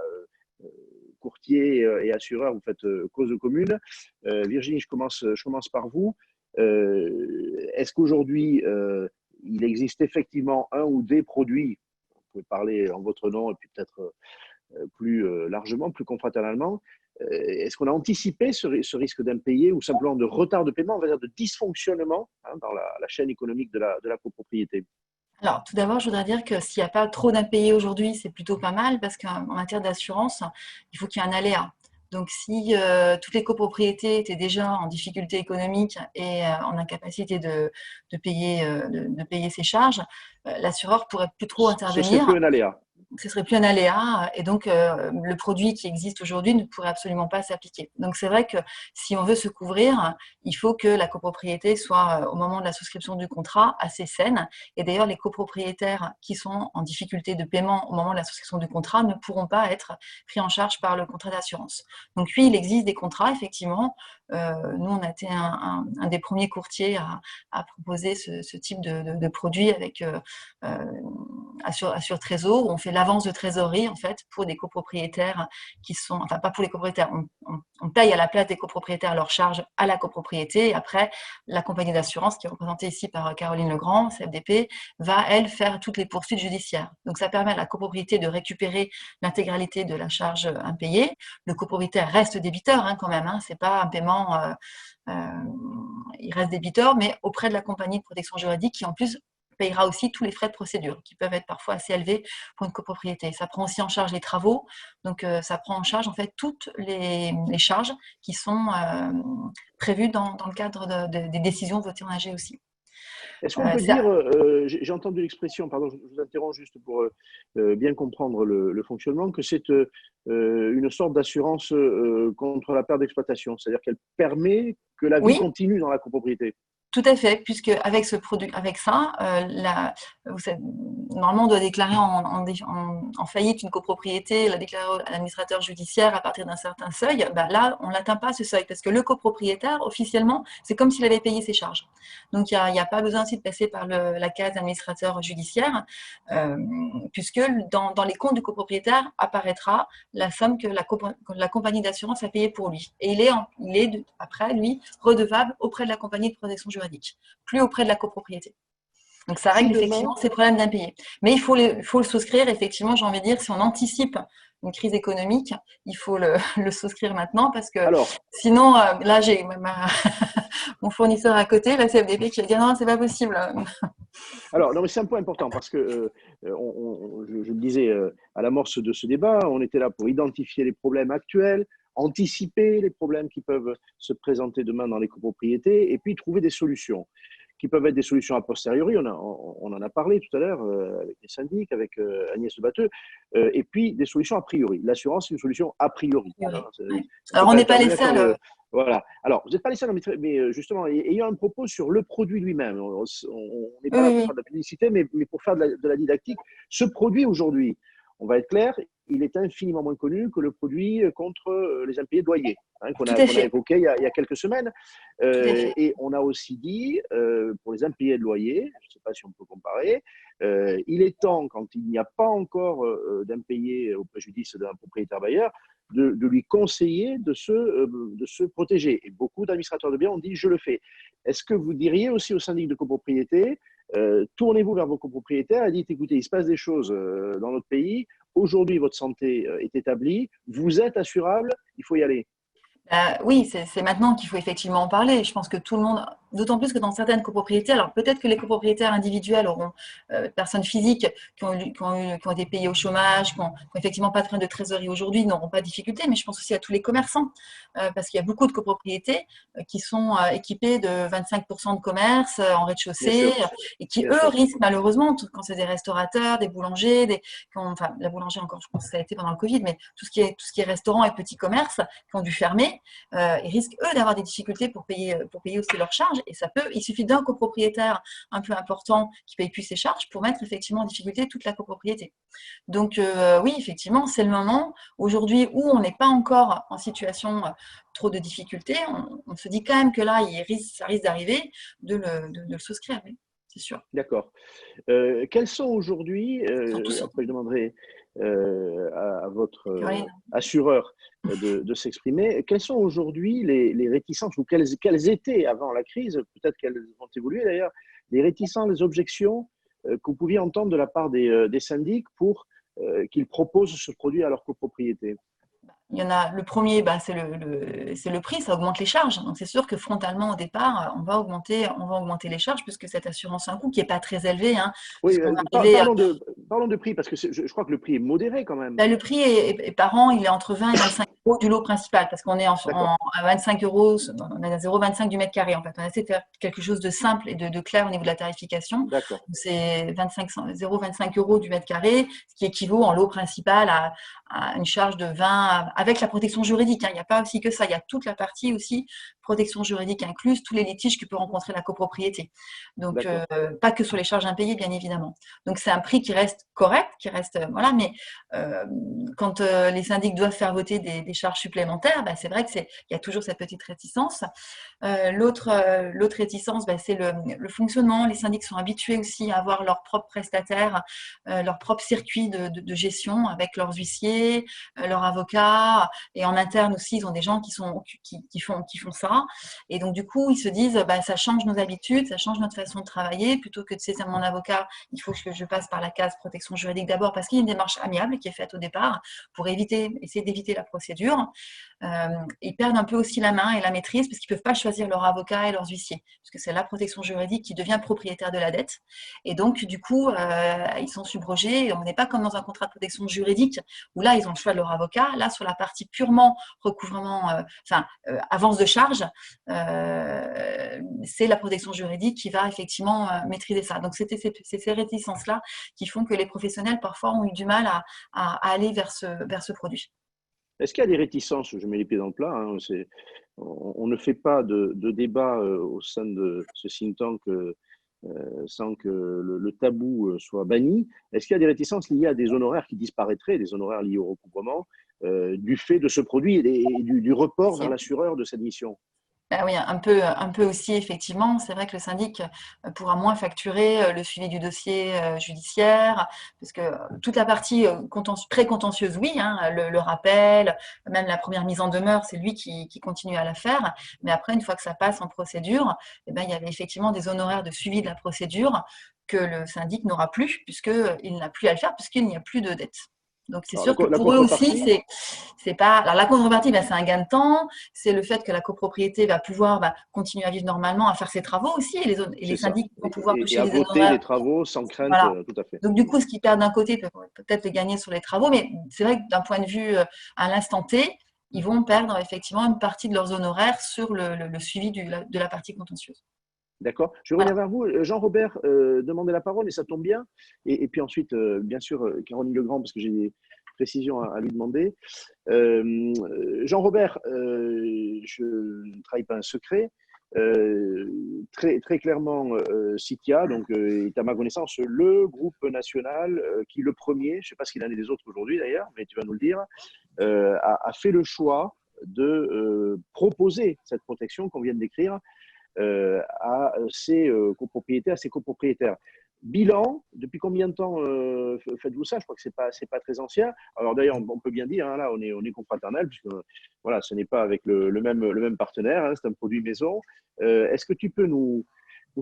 courtier et assureur, vous faites cause commune. Virginie, je commence par vous. Est-ce qu'aujourd'hui, il existe effectivement un ou des produits, vous pouvez parler en votre nom et puis peut-être plus largement, plus confraternellement, est-ce qu'on a anticipé ce risque d'impayé ou simplement de retard de paiement, on va dire de dysfonctionnement dans la chaîne économique de la copropriété? Alors, tout d'abord, je voudrais dire que s'il n'y a pas trop d'impayés aujourd'hui, c'est plutôt pas mal parce qu'en matière d'assurance, il faut qu'il y ait un aléa. Donc, si toutes les copropriétés étaient déjà en difficulté économique et en incapacité de payer ses charges, l'assureur pourrait plus trop Ce serait intervenir. plus un aléa. Ce serait plus un aléa et donc le produit qui existe aujourd'hui ne pourrait absolument pas s'appliquer. Donc c'est vrai que si on veut se couvrir, il faut que la copropriété soit au moment de la souscription du contrat assez saine. Et d'ailleurs, les copropriétaires qui sont en difficulté de paiement au moment de la souscription du contrat ne pourront pas être pris en charge par le contrat d'assurance. Donc oui, il existe des contrats, effectivement. Nous, on a été un des premiers courtiers à proposer ce type de produit avec Assure Trésor, où on fait l'avance de trésorerie en fait pour des copropriétaires qui sont, enfin pas pour les copropriétaires, on paye à la place des copropriétaires leurs charges à la copropriété et après la compagnie d'assurance qui est représentée ici par Caroline Legrand, CFDP, va elle faire toutes les poursuites judiciaires. Donc ça permet à la copropriété de récupérer l'intégralité de la charge impayée. Le copropriétaire reste débiteur quand même, c'est pas un paiement, il reste débiteur, mais auprès de la compagnie de protection juridique qui en plus payera aussi tous les frais de procédure qui peuvent être parfois assez élevés pour une copropriété. Ça prend aussi en charge les travaux, donc ça prend en charge en fait toutes les charges qui sont prévues dans le cadre des décisions votées en AG aussi. Est-ce qu'on peut dire, j'ai entendu l'expression, pardon, je vous interromps juste pour bien comprendre le fonctionnement, que c'est une sorte d'assurance contre la perte d'exploitation, c'est-à-dire qu'elle permet que la vie continue dans la copropriété. Tout à fait, puisque avec ce produit, avec ça, normalement on doit déclarer en faillite une copropriété, la déclarer à l'administrateur judiciaire à partir d'un certain seuil. Là, on n'atteint pas ce seuil parce que le copropriétaire, officiellement, c'est comme s'il avait payé ses charges. Donc il n'y a pas besoin aussi de passer par la case administrateur judiciaire, puisque dans les comptes du copropriétaire apparaîtra la somme que la compagnie d'assurance a payée pour lui. Et il est après, lui, redevable auprès de la compagnie de protection juridique, plus auprès de la copropriété. Donc ça règle effectivement ces problèmes d'impayés. Mais il faut le souscrire, effectivement, j'ai envie de dire, si on anticipe une crise économique, il faut le souscrire maintenant parce que sinon, là j'ai mon fournisseur à côté, la CFDP, qui a dit non, c'est pas possible. Alors, non, mais c'est un point important parce que je le disais à l'amorce de ce débat, on était là pour identifier les problèmes actuels, anticiper les problèmes qui peuvent se présenter demain dans les copropriétés et puis trouver des solutions qui peuvent être des solutions a posteriori. On en a parlé tout à l'heure avec les syndics, avec Agnès Lebatteux, et puis des solutions a priori. L'assurance, c'est une solution a priori. Alors, on n'est pas les seuls. Voilà. Alors, vous n'êtes pas les seuls, mais justement, ayant un propos sur le produit lui-même, on n'est pas là pour faire de la publicité, mais pour faire de la didactique. Ce produit aujourd'hui, on va être clair, il est infiniment moins connu que le produit contre les impayés de loyer, qu'on a évoqué il y a quelques semaines. Et on a aussi dit, pour les impayés de loyer, je ne sais pas si on peut comparer, il est temps, quand il n'y a pas encore d'impayé au préjudice d'un propriétaire bailleur, de lui conseiller de se protéger. Et beaucoup d'administrateurs de biens ont dit « je le fais ». Est-ce que vous diriez aussi aux syndics de copropriété, tournez-vous vers vos copropriétaires et dites « écoutez, il se passe des choses dans notre pays, aujourd'hui votre santé est établie, vous êtes assurable, il faut y aller ». Oui, c'est maintenant qu'il faut effectivement en parler. Je pense que tout le monde, d'autant plus que dans certaines copropriétés, alors peut-être que les copropriétaires individuels auront, personnes physiques qui ont été payées au chômage, qui n'ont effectivement pas de frein de trésorerie aujourd'hui, n'auront pas de difficulté, mais je pense aussi à tous les commerçants, parce qu'il y a beaucoup de copropriétés qui sont équipées de 25% de commerce en rez-de-chaussée et qui, eux, risquent malheureusement, quand c'est des restaurateurs, des boulangers, enfin la boulangerie encore, je pense que ça a été pendant le Covid, mais tout ce qui est restaurant et petits commerces qui ont dû fermer, ils risquent eux d'avoir des difficultés pour payer aussi leurs charges et il suffit d'un copropriétaire un peu important qui paye plus ses charges pour mettre effectivement en difficulté toute la copropriété. Donc oui, effectivement, c'est le moment aujourd'hui où on n'est pas encore en situation trop de difficultés, on se dit quand même que là, ça risque d'arriver de le souscrire, oui, c'est sûr. D'accord. Quels sont aujourd'hui, après je demanderai à votre assureur de s'exprimer, quelles sont aujourd'hui les réticences, ou quelles étaient avant la crise, peut-être qu'elles vont évoluer d'ailleurs, les réticences, les objections que vous pouviez entendre de la part des syndics pour qu'ils proposent ce produit à leur copropriété? Il y en a, le premier, c'est le prix, ça augmente les charges. Donc c'est sûr que frontalement au départ, on va augmenter les charges puisque cette assurance a un coût qui n'est pas très élevé. Oui, parlons de prix, parce que je crois que le prix est modéré quand même. Là, le prix est par an, il est entre 20 et 25 euros du lot principal, parce qu'on est à 25 euros, on est à 0,25 du mètre carré. En fait, on essaie de faire quelque chose de simple et de clair au niveau de la tarification. D'accord. C'est 0,25 euros du mètre carré, ce qui équivaut en lot principal à une charge de 20, avec la protection juridique. Il n'y a pas aussi que ça, il y a toute la partie aussi protection juridique incluse, tous les litiges que peut rencontrer la copropriété. Donc, pas que sur les charges impayées, bien évidemment. Donc, c'est un prix qui reste correct, qui reste, voilà, mais quand les syndics doivent faire voter des charges supplémentaires, bah, c'est vrai qu'il y a toujours cette petite réticence. L'autre réticence, bah, c'est le fonctionnement. Les syndics sont habitués aussi à avoir leurs propres prestataires, leur propre circuit de gestion avec leurs huissiers, leurs avocats, et en interne aussi, ils ont des gens qui font ça. Et donc, du coup, ils se disent, bah, ça change nos habitudes, ça change notre façon de travailler. Plutôt que de saisir mon avocat, il faut que je passe par la case protection juridique d'abord, parce qu'il y a une démarche amiable qui est faite au départ pour essayer d'éviter la procédure. Ils perdent un peu aussi la main et la maîtrise, parce qu'ils ne peuvent pas choisir leur avocat et leurs huissiers, parce que c'est la protection juridique qui devient propriétaire de la dette. Et donc, du coup, ils sont subrogés. On n'est pas comme dans un contrat de protection juridique, où là, ils ont le choix de leur avocat. Là, sur la partie purement recouvrement, avance de charge, c'est la protection juridique qui va effectivement maîtriser ça. Donc, c'est ces réticences-là qui font que les professionnels, parfois, ont eu du mal à aller vers ce produit. Est-ce qu'il y a des réticences? Je mets les pieds dans le plat. Hein, on ne fait pas de débat au sein de ce think tank sans que le tabou soit banni. Est-ce qu'il y a des réticences liées à des honoraires qui disparaîtraient, des honoraires liés au recouvrement, du fait de ce produit et du report vers l'assureur de cette mission? Oui, un peu aussi, effectivement. C'est vrai que le syndic pourra moins facturer le suivi du dossier judiciaire, parce que toute la partie pré-contentieuse, oui, hein, le rappel, même la première mise en demeure, c'est lui qui continue à la faire. Mais après, une fois que ça passe en procédure, eh ben, il y avait effectivement des honoraires de suivi de la procédure que le syndic n'aura plus, puisqu'il n'a plus à le faire, puisqu'il n'y a plus de dette. Donc, c'est sûr que pour eux aussi, c'est pas. Alors, la contrepartie, ben, c'est un gain de temps. C'est le fait que la copropriété va pouvoir continuer à vivre normalement, à faire ses travaux aussi. Et les syndics vont pouvoir toucher les honoraires. voter les travaux sans crainte, voilà. Tout à fait. Donc, du coup, ce qu'ils perdent d'un côté, peut-être les gagner sur les travaux. Mais c'est vrai que d'un point de vue à l'instant T, ils vont perdre effectivement une partie de leurs honoraires sur le suivi de la partie contentieuse. D'accord. Je reviens vers vous. Jean-Robert demandait la parole et ça tombe bien. Et puis ensuite, bien sûr, Caroline Legrand, parce que j'ai des précisions à lui demander. Jean-Robert, je ne trahis pas un secret. Très, très clairement, Citia donc, est à ma connaissance le groupe national qui, le premier, je ne sais pas ce qu'il en est des autres aujourd'hui d'ailleurs, mais tu vas nous le dire, a fait le choix de proposer cette protection qu'on vient de décrire à ses copropriétés, à ses copropriétaires. Bilan, depuis combien de temps faites-vous ça? Je crois que c'est pas très ancien. Alors d'ailleurs, on peut bien dire, hein, là, on est confraternel, puisque voilà, ce n'est pas avec le même partenaire, hein, c'est un produit maison. Est-ce que tu peux nous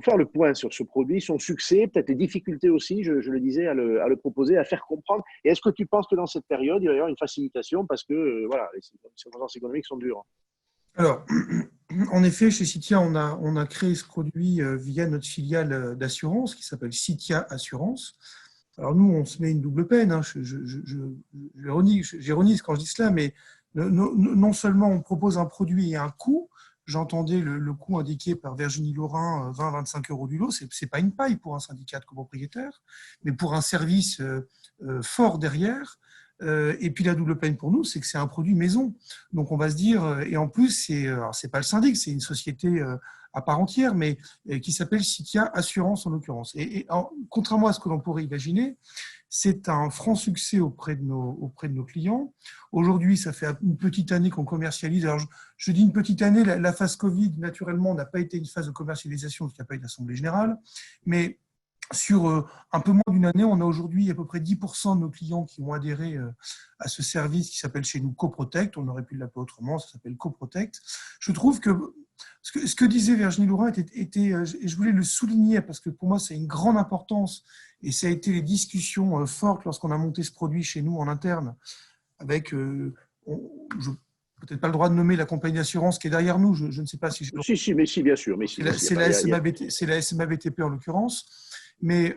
faire le point sur ce produit, son succès, peut-être les difficultés aussi, je le disais, à le proposer, à faire comprendre. Et est-ce que tu penses que dans cette période, il va y avoir une facilitation parce que voilà, les circonstances économiques sont dures? Alors, en effet, chez Citia, on a créé ce produit via notre filiale d'assurance qui s'appelle Citia Assurance. Alors nous, on se met une double peine. Hein. J'ironise quand je dis cela, mais non seulement on propose un produit et un coût. J'entendais le coût indiqué par Virginie Laurin, 20-25 € du lot. C'est pas une paille pour un syndicat de copropriétaires, mais pour un service fort derrière. Et puis la double peine pour nous, c'est que c'est un produit maison. Donc on va se dire, et en plus, c'est pas le syndic, c'est une société à part entière, mais qui s'appelle Citia Assurance en l'occurrence. Et contrairement à ce que l'on pourrait imaginer, c'est un franc succès auprès de nos clients. Aujourd'hui, ça fait une petite année qu'on commercialise. Alors je dis une petite année, la phase Covid, naturellement, n'a pas été une phase de commercialisation, parce qu'il n'y a pas eu d'assemblée générale, mais sur un peu moins d'une année, on a aujourd'hui à peu près 10% de nos clients qui ont adhéré à ce service qui s'appelle chez nous CoProtect. On aurait pu l'appeler autrement, ça s'appelle CoProtect. Je trouve que ce que disait Virginie Laurin était, et je voulais le souligner parce que pour moi c'est une grande importance et ça a été les discussions fortes lorsqu'on a monté ce produit chez nous en interne avec, peut-être pas le droit de nommer la compagnie d'assurance qui est derrière nous, je ne sais pas si… Si, bien sûr. C'est la SMA BTP en l'occurrence. mais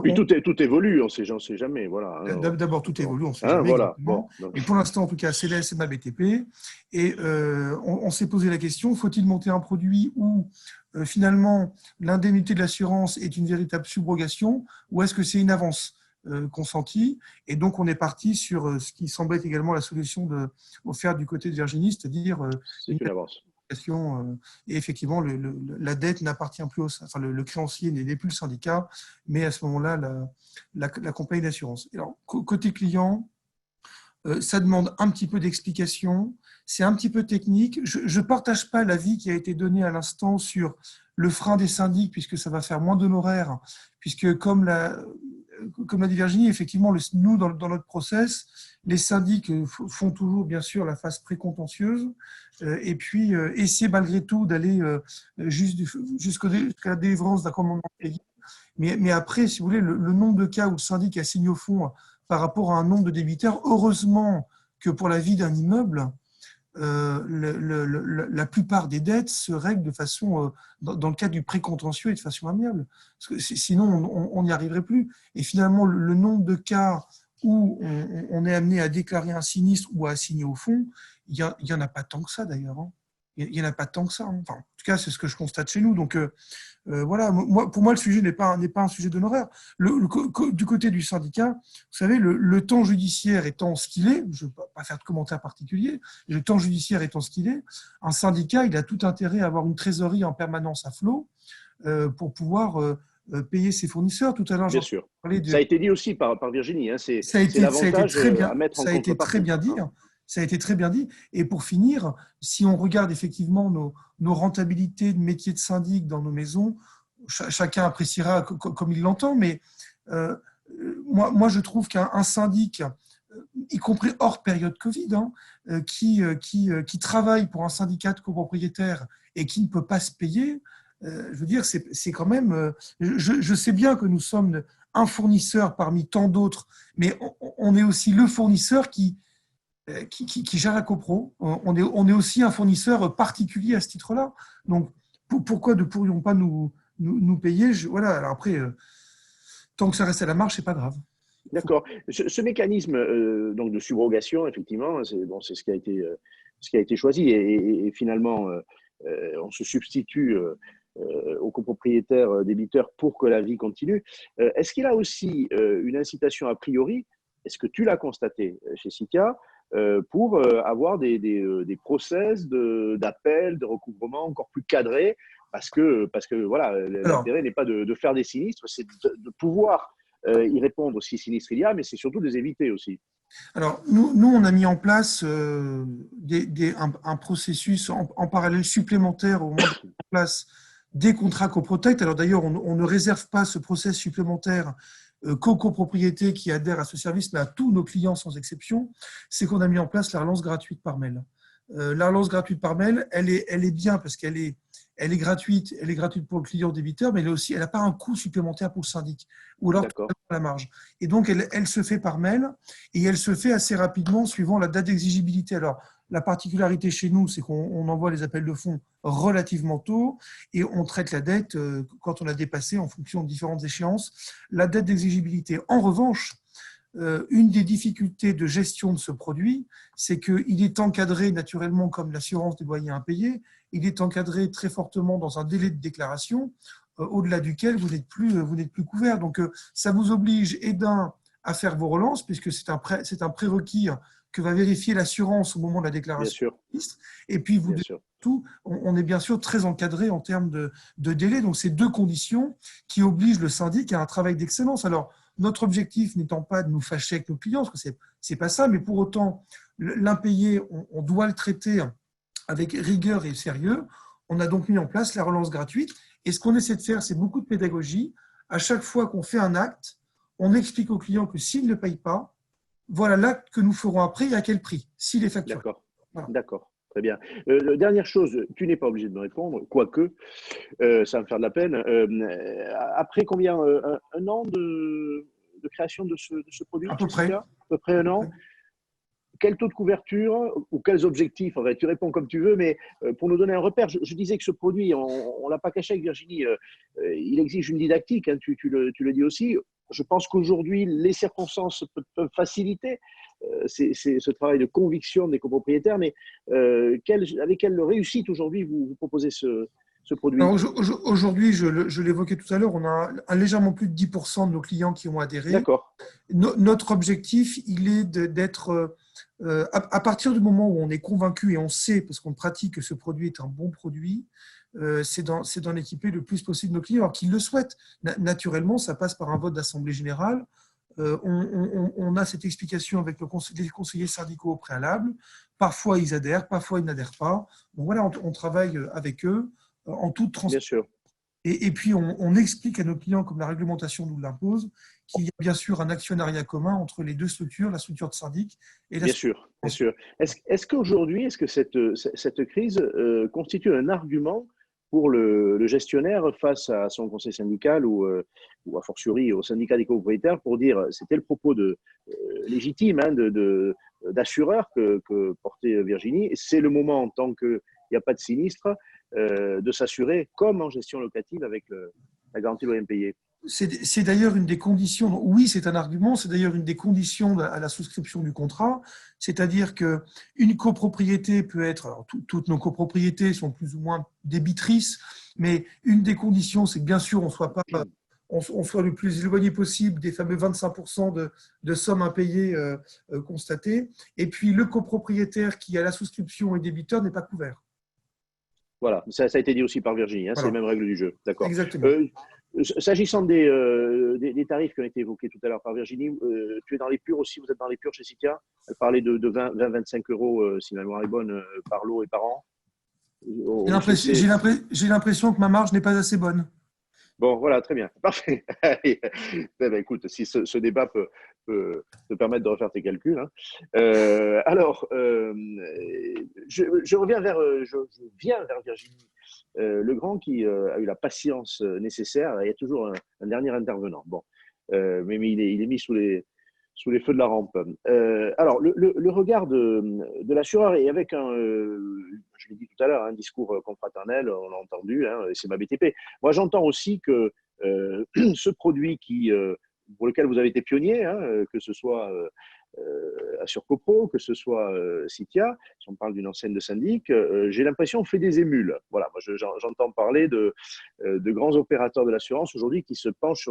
Puis tout évolue, on ne sait jamais. Voilà, hein. D'abord, tout évolue, on ne sait Hein, jamais voilà. exactement. Bon, Et pour l'instant, en tout cas, c'est la SMA BTP. Et on s'est posé la question, faut-il monter un produit où finalement l'indemnité de l'assurance est une véritable subrogation, ou est-ce que c'est une avance consentie? Et donc, on est parti sur ce qui semblait être également la solution offerte du côté de Virginie, c'est-à-dire c'est une avance. Et effectivement, la dette n'appartient plus enfin, le créancier n'est plus le syndicat, mais à ce moment-là, la compagnie d'assurance. Alors, côté client, ça demande un petit peu d'explication, c'est un petit peu technique. Je ne partage pas l'avis qui a été donné à l'instant sur le frein des syndics, puisque ça va faire moins d'honoraires, puisque comme l'a dit Virginie, effectivement, nous, dans notre process, les syndics font toujours, bien sûr, la phase précontentieuse, et puis essaient malgré tout d'aller jusqu'à la délivrance d'un commandement de payer. Mais après, si vous voulez, le nombre de cas où le syndic assigne au fond par rapport à un nombre de débiteurs, heureusement que pour la vie d'un immeuble, la plupart des dettes se règlent de façon, dans le cadre du précontentieux et de façon amiable. Parce que sinon, on n'y arriverait plus. Et finalement, le nombre de cas où on est amené à déclarer un sinistre ou à assigner au fond, il n'y en a pas tant que ça d'ailleurs. Hein. Il n'y en a pas tant que ça. Hein. Enfin, en tout cas, c'est ce que je constate chez nous. Donc, voilà, pour moi, le sujet n'est pas un sujet d'honoraire. Du côté du syndicat, vous savez, le temps judiciaire étant ce qu'il est, je ne vais pas faire de commentaires particuliers, le temps judiciaire étant ce qu'il est, un syndicat, il a tout intérêt à avoir une trésorerie en permanence à flot pour pouvoir payer ses fournisseurs. Tout à l'heure, bien sûr. Parlais Ça a été dit aussi par Virginie. Hein, c'est l'avantage à mettre en contrepartie. Ça a été très bien dit. Ça a été très bien dit. Et pour finir, si on regarde effectivement nos rentabilités de métier de syndic dans nos maisons, chacun appréciera comme il l'entend, mais moi, je trouve qu'un syndic, y compris hors période Covid, qui travaille pour un syndicat de copropriétaires et qui ne peut pas se payer, je veux dire, c'est quand même… Je sais bien que nous sommes un fournisseur parmi tant d'autres, mais on est aussi le fournisseur qui gère la copro. On est aussi un fournisseur particulier à ce titre-là. Donc, pourquoi ne pourrions pas nous payer? Voilà. Alors après, tant que ça reste à la marge, c'est pas grave. D'accord. Ce mécanisme donc de subrogation, effectivement, c'est ce qui a été choisi. Et finalement, on se substitue aux copropriétaires débiteurs pour que la vie continue. Est-ce qu'il a aussi une incitation a priori, est-ce que tu l'as constaté chez SICA, pour avoir des process d'appel, de recouvrement encore plus cadrés, parce que voilà, l'intérêt n'est pas de faire des sinistres, c'est de pouvoir y répondre si sinistre il y a, mais c'est surtout de les éviter aussi. Alors, nous on a mis en place un processus en parallèle supplémentaire au moment de mettre en place des contrats coprotect. Alors d'ailleurs, on ne réserve pas ce process supplémentaire qu'aux copropriétés qui adhèrent à ce service, mais à tous nos clients sans exception. C'est qu'on a mis en place la relance gratuite par mail. La relance gratuite par mail, elle est bien parce qu'elle est gratuite. Elle est gratuite pour le client débiteur, mais elle n'a pas un coût supplémentaire pour le syndic ou alors la marge. Et donc, elle se fait par mail et elle se fait assez rapidement suivant la date d'exigibilité. Alors, la particularité chez nous, c'est qu'on envoie les appels de fonds relativement tôt et on traite la dette quand on a dépassé en fonction de différentes échéances. La date d'exigibilité, en revanche, une des difficultés de gestion de ce produit, c'est qu'il est encadré naturellement comme l'assurance des loyers impayés, il est encadré très fortement dans un délai de déclaration au-delà duquel vous n'êtes plus couvert. Donc, ça vous oblige, à faire vos relances, puisque c'est un prérequis que va vérifier l'assurance au moment de la déclaration. Bien sûr. Et puis, on est bien sûr très encadré en termes de délai. Donc, c'est deux conditions qui obligent le syndic à un travail d'excellence. Alors, notre objectif n'étant pas de nous fâcher avec nos clients, parce que c'est pas ça, mais pour autant, l'impayé, on doit le traiter avec rigueur et sérieux. On a donc mis en place la relance gratuite. Et ce qu'on essaie de faire, c'est beaucoup de pédagogie. À chaque fois qu'on fait un acte, on explique au client que s'il ne paye pas, voilà l'acte que nous ferons après et à quel prix, s'il est facturé. D'accord. Voilà. D'accord. Très bien. Dernière chose, tu n'es pas obligé de me répondre, quoique, ça va me faire de la peine. Après combien un an de création de ce produit? À peu près. À peu près un an. quel taux de couverture ou quels objectifs? En fait, tu réponds comme tu veux, mais pour nous donner un repère, je disais que ce produit, on ne l'a pas caché avec Virginie, il exige une didactique, hein, tu le dis aussi. Je pense qu'aujourd'hui, les circonstances peuvent faciliter ce travail de conviction des copropriétaires, mais avec quelle réussite aujourd'hui vous proposez ce produit? Aujourd'hui, je l'évoquais tout à l'heure, on a légèrement plus de 10% de nos clients qui ont adhéré. D'accord. Notre objectif, il est d'être, à partir du moment où on est convaincu et on sait, parce qu'on pratique, que ce produit est un bon produit, c'est d'en équiper le plus possible nos clients, alors qu'ils le souhaitent. Naturellement, ça passe par un vote d'assemblée générale. On a cette explication avec les conseillers syndicaux au préalable. Parfois, ils adhèrent, parfois, ils n'adhèrent pas. Donc voilà, on travaille avec eux en toute transparence. Bien sûr. Et puis, on explique à nos clients, comme la réglementation nous l'impose, qu'il y a bien sûr un actionnariat commun entre les deux structures, la structure de syndic et la structure. Bien sûr. Est-ce qu'aujourd'hui, cette crise constitue un argument pour le gestionnaire face à son conseil syndical ou a fortiori au syndicat des copropriétaires pour dire, c'était le propos légitime hein, d'assureur que portait Virginie, c'est le moment en tant qu'il n'y a pas de sinistre de s'assurer comme en gestion locative avec la garantie loyer impayé. C'est d'ailleurs une des conditions, oui c'est un argument, c'est d'ailleurs une des conditions à la souscription du contrat, c'est-à-dire qu'une copropriété peut être, alors toutes nos copropriétés sont plus ou moins débitrices, mais une des conditions c'est que bien sûr on soit le plus éloigné possible des fameux 25% de sommes impayées constatées, et puis le copropriétaire qui a la souscription et débiteur n'est pas couvert. Voilà, ça a été dit aussi par Virginie, hein, voilà. C'est les mêmes règles du jeu. D'accord. Exactement. S'agissant des tarifs qui ont été évoqués tout à l'heure par Virginie, tu es dans les purs aussi, vous êtes dans les purs chez Citia. Elle parlait de 20-25 euros, si ma mémoire est bonne, par lot et par an. J'ai l'impression que ma marge n'est pas assez bonne. Bon, voilà, très bien. Parfait. Allez. Écoute, si ce débat peut te permettre de refaire tes calculs. Hein. Alors, je viens vers Virginie Legrand qui a eu la patience nécessaire. Il y a toujours un dernier intervenant. Bon, mais il est mis sous les feux de la rampe. Alors, le regard de l'assureur et avec je l'ai dit tout à l'heure, un discours confraternel, on l'a entendu, hein, c'est ma BTP. Moi, j'entends aussi que ce produit pour lequel vous avez été pionnier, hein, que ce soit AssureCopro, que ce soit Citia, si on parle d'une enseigne de syndic, j'ai l'impression qu'on fait des émules. Voilà, moi j'entends parler de grands opérateurs de l'assurance aujourd'hui qui se penchent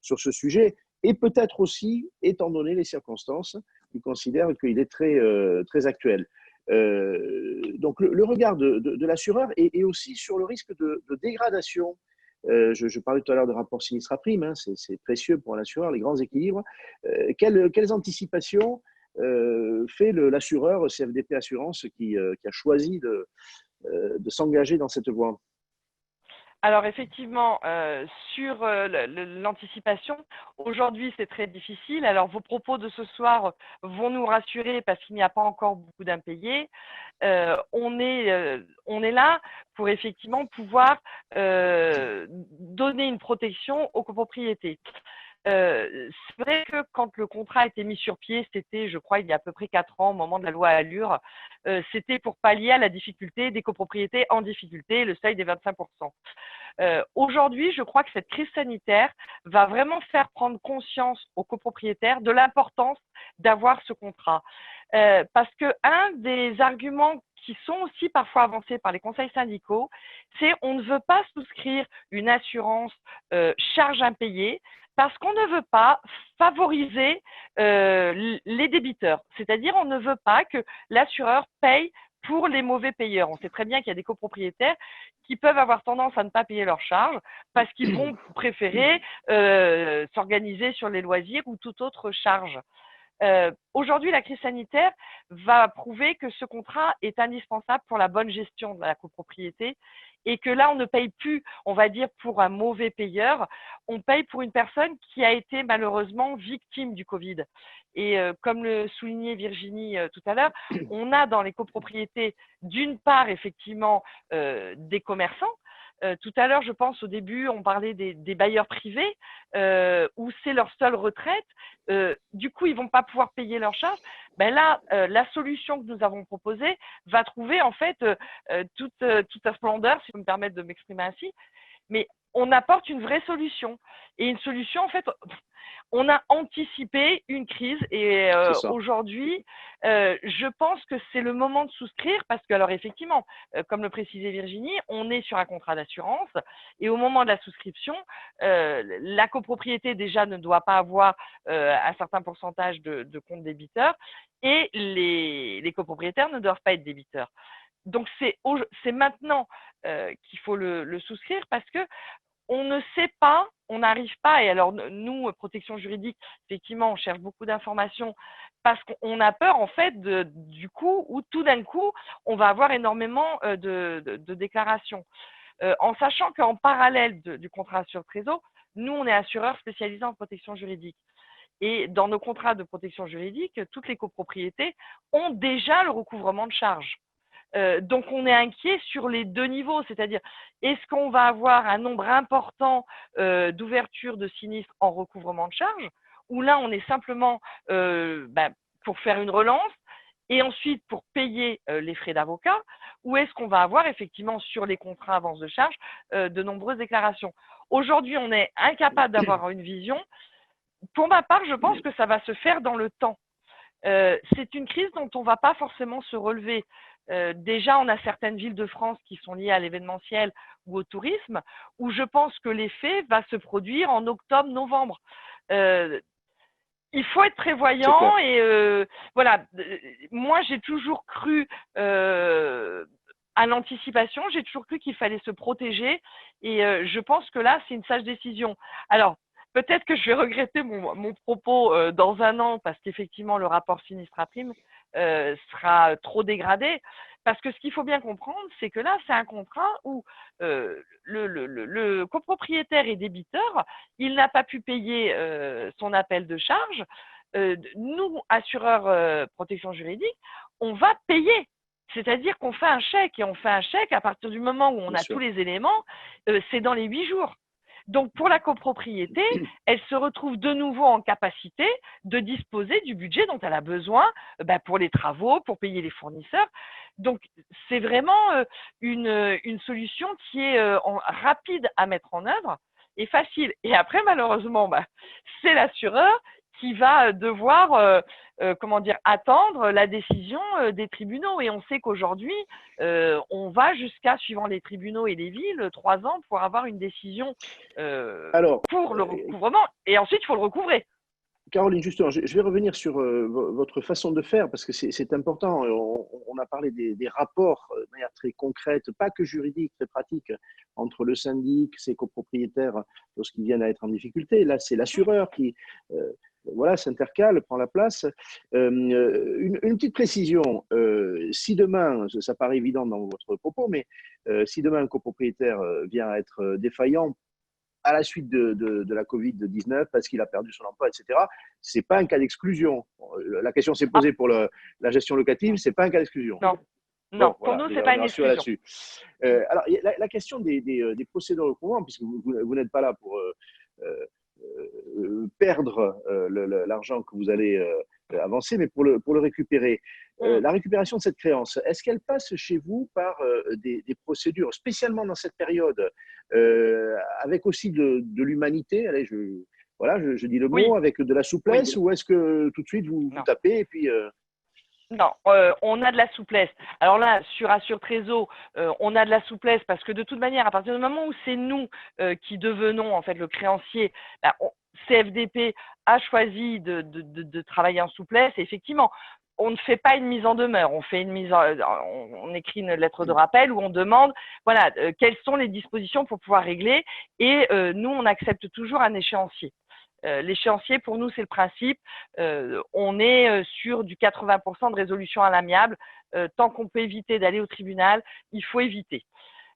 sur ce sujet et peut-être aussi, étant donné les circonstances, qui considèrent qu'il est très actuel. Donc le regard de l'assureur et aussi sur le risque de dégradation. Je parlais tout à l'heure de rapport sinistre à prime, hein, c'est précieux pour un assureur, les grands équilibres. Quelles anticipations fait l'assureur CFDP Assurance qui a choisi de s'engager dans cette voie? Alors effectivement, sur l'anticipation, aujourd'hui c'est très difficile. Alors vos propos de ce soir vont nous rassurer parce qu'il n'y a pas encore beaucoup d'impayés. On est là pour effectivement pouvoir donner une protection aux copropriétés. C'est vrai que quand le contrat a été mis sur pied, c'était, je crois, il y a à peu près 4 ans, au moment de la loi Allure, c'était pour pallier à la difficulté des copropriétés en difficulté, le seuil des 25%. Aujourd'hui, je crois que cette crise sanitaire va vraiment faire prendre conscience aux copropriétaires de l'importance d'avoir ce contrat. Parce que un des arguments qui sont aussi parfois avancés par les conseils syndicaux, c'est on ne veut pas souscrire une assurance charge impayée parce qu'on ne veut pas favoriser les débiteurs. C'est-à-dire on ne veut pas que l'assureur paye pour les mauvais payeurs. On sait très bien qu'il y a des copropriétaires qui peuvent avoir tendance à ne pas payer leurs charges parce qu'ils vont préférer s'organiser sur les loisirs ou toute autre charge. Aujourd'hui, la crise sanitaire va prouver que ce contrat est indispensable pour la bonne gestion de la copropriété et que là, on ne paye plus, on va dire, pour un mauvais payeur, on paye pour une personne qui a été malheureusement victime du Covid. Et comme le soulignait Virginie tout à l'heure, on a dans les copropriétés, d'une part, effectivement, des commerçants, Tout à l'heure, je pense au début, on parlait des bailleurs privés où c'est leur seule retraite. Du coup, ils vont pas pouvoir payer leurs charges. Ben là, la solution que nous avons proposée va trouver en fait toute sa splendeur, si je peux me permettre de m'exprimer ainsi. Mais on apporte une vraie solution. Et une solution, en fait, on a anticipé une crise et aujourd'hui, je pense que c'est le moment de souscrire parce que, alors effectivement, comme le précisait Virginie, on est sur un contrat d'assurance et au moment de la souscription, la copropriété déjà ne doit pas avoir un certain pourcentage de comptes débiteurs et les copropriétaires ne doivent pas être débiteurs. Donc, c'est maintenant qu'il faut le souscrire parce que on ne sait pas, on n'arrive pas, et alors nous, protection juridique, effectivement, on cherche beaucoup d'informations parce qu'on a peur, en fait, du coup, où tout d'un coup, on va avoir énormément de déclarations. En sachant qu'en parallèle du contrat sur Trésor, nous, on est assureur spécialisé en protection juridique. Et dans nos contrats de protection juridique, toutes les copropriétés ont déjà le recouvrement de charges. Donc, on est inquiet sur les deux niveaux, c'est-à-dire est-ce qu'on va avoir un nombre important d'ouvertures de sinistres en recouvrement de charges, ou là, on est simplement pour faire une relance et ensuite pour payer les frais d'avocat, ou est-ce qu'on va avoir effectivement sur les contrats avance de charges de nombreuses déclarations. Aujourd'hui, on est incapable d'avoir une vision. Pour ma part, je pense que ça va se faire dans le temps. C'est une crise dont on ne va pas forcément se relever. Déjà, on a certaines villes de France qui sont liées à l'événementiel ou au tourisme, où je pense que l'effet va se produire en octobre-novembre. Il faut être prévoyant et voilà. Moi, j'ai toujours cru à l'anticipation, j'ai toujours cru qu'il fallait se protéger et je pense que là, c'est une sage décision. Alors, peut-être que je vais regretter mon propos dans un an parce qu'effectivement, le rapport sinistre à prime sera trop dégradé. Parce que ce qu'il faut bien comprendre, c'est que là, c'est un contrat où le copropriétaire est débiteur, il n'a pas pu payer son appel de charge. Nous, assureurs protection juridique, on va payer. C'est-à-dire qu'on fait un chèque et on fait un chèque à partir du moment où on a tous les éléments, c'est dans les 8 jours. Donc, pour la copropriété, elle se retrouve de nouveau en capacité de disposer du budget dont elle a besoin pour les travaux, pour payer les fournisseurs. Donc, c'est vraiment une solution qui est rapide à mettre en œuvre et facile. Et après, malheureusement, c'est l'assureur qui va devoir attendre la décision des tribunaux. Et on sait qu'aujourd'hui, on va jusqu'à, suivant les tribunaux et les villes, 3 ans pour avoir une décision pour le recouvrement. Et ensuite, il faut le recouvrer. Caroline, justement, je vais revenir sur votre façon de faire parce que c'est important. On a parlé des rapports de manière très concrète, pas que juridique, très pratique, entre le syndic, ses copropriétaires lorsqu'ils viennent à être en difficulté. Là, c'est l'assureur qui s'intercale, prend la place. Une petite précision, si demain, ça paraît évident dans votre propos, mais si demain un copropriétaire vient à être défaillant à la suite de la Covid-19 parce qu'il a perdu son emploi, etc., ce n'est pas un cas d'exclusion. La question s'est posée pour la gestion locative, ce n'est pas un cas d'exclusion. Non, pour nous, ce n'est pas une exclusion. Alors, la question des procédures de recouvrement, puisque vous n'êtes pas là pour perdre l'argent que vous allez avancer, mais pour le récupérer. La récupération de cette créance, est-ce qu'elle passe chez vous par des procédures, spécialement dans cette période, avec aussi de l'humanité? Allez, je dis le mot, avec de la souplesse, ou est-ce que tout de suite vous tapez et puis… Non, on a de la souplesse. Alors là, sur Assure Trésor, on a de la souplesse parce que de toute manière, à partir du moment où c'est nous qui devenons en fait le créancier, CFDP a choisi de travailler en souplesse. Et effectivement, on ne fait pas une mise en demeure, on écrit une lettre de rappel où on demande, quelles sont les dispositions pour pouvoir régler. Et nous, on accepte toujours un échéancier. L'échéancier, pour nous, c'est le principe. On est sur du 80% de résolution à l'amiable. Tant qu'on peut éviter d'aller au tribunal, il faut éviter.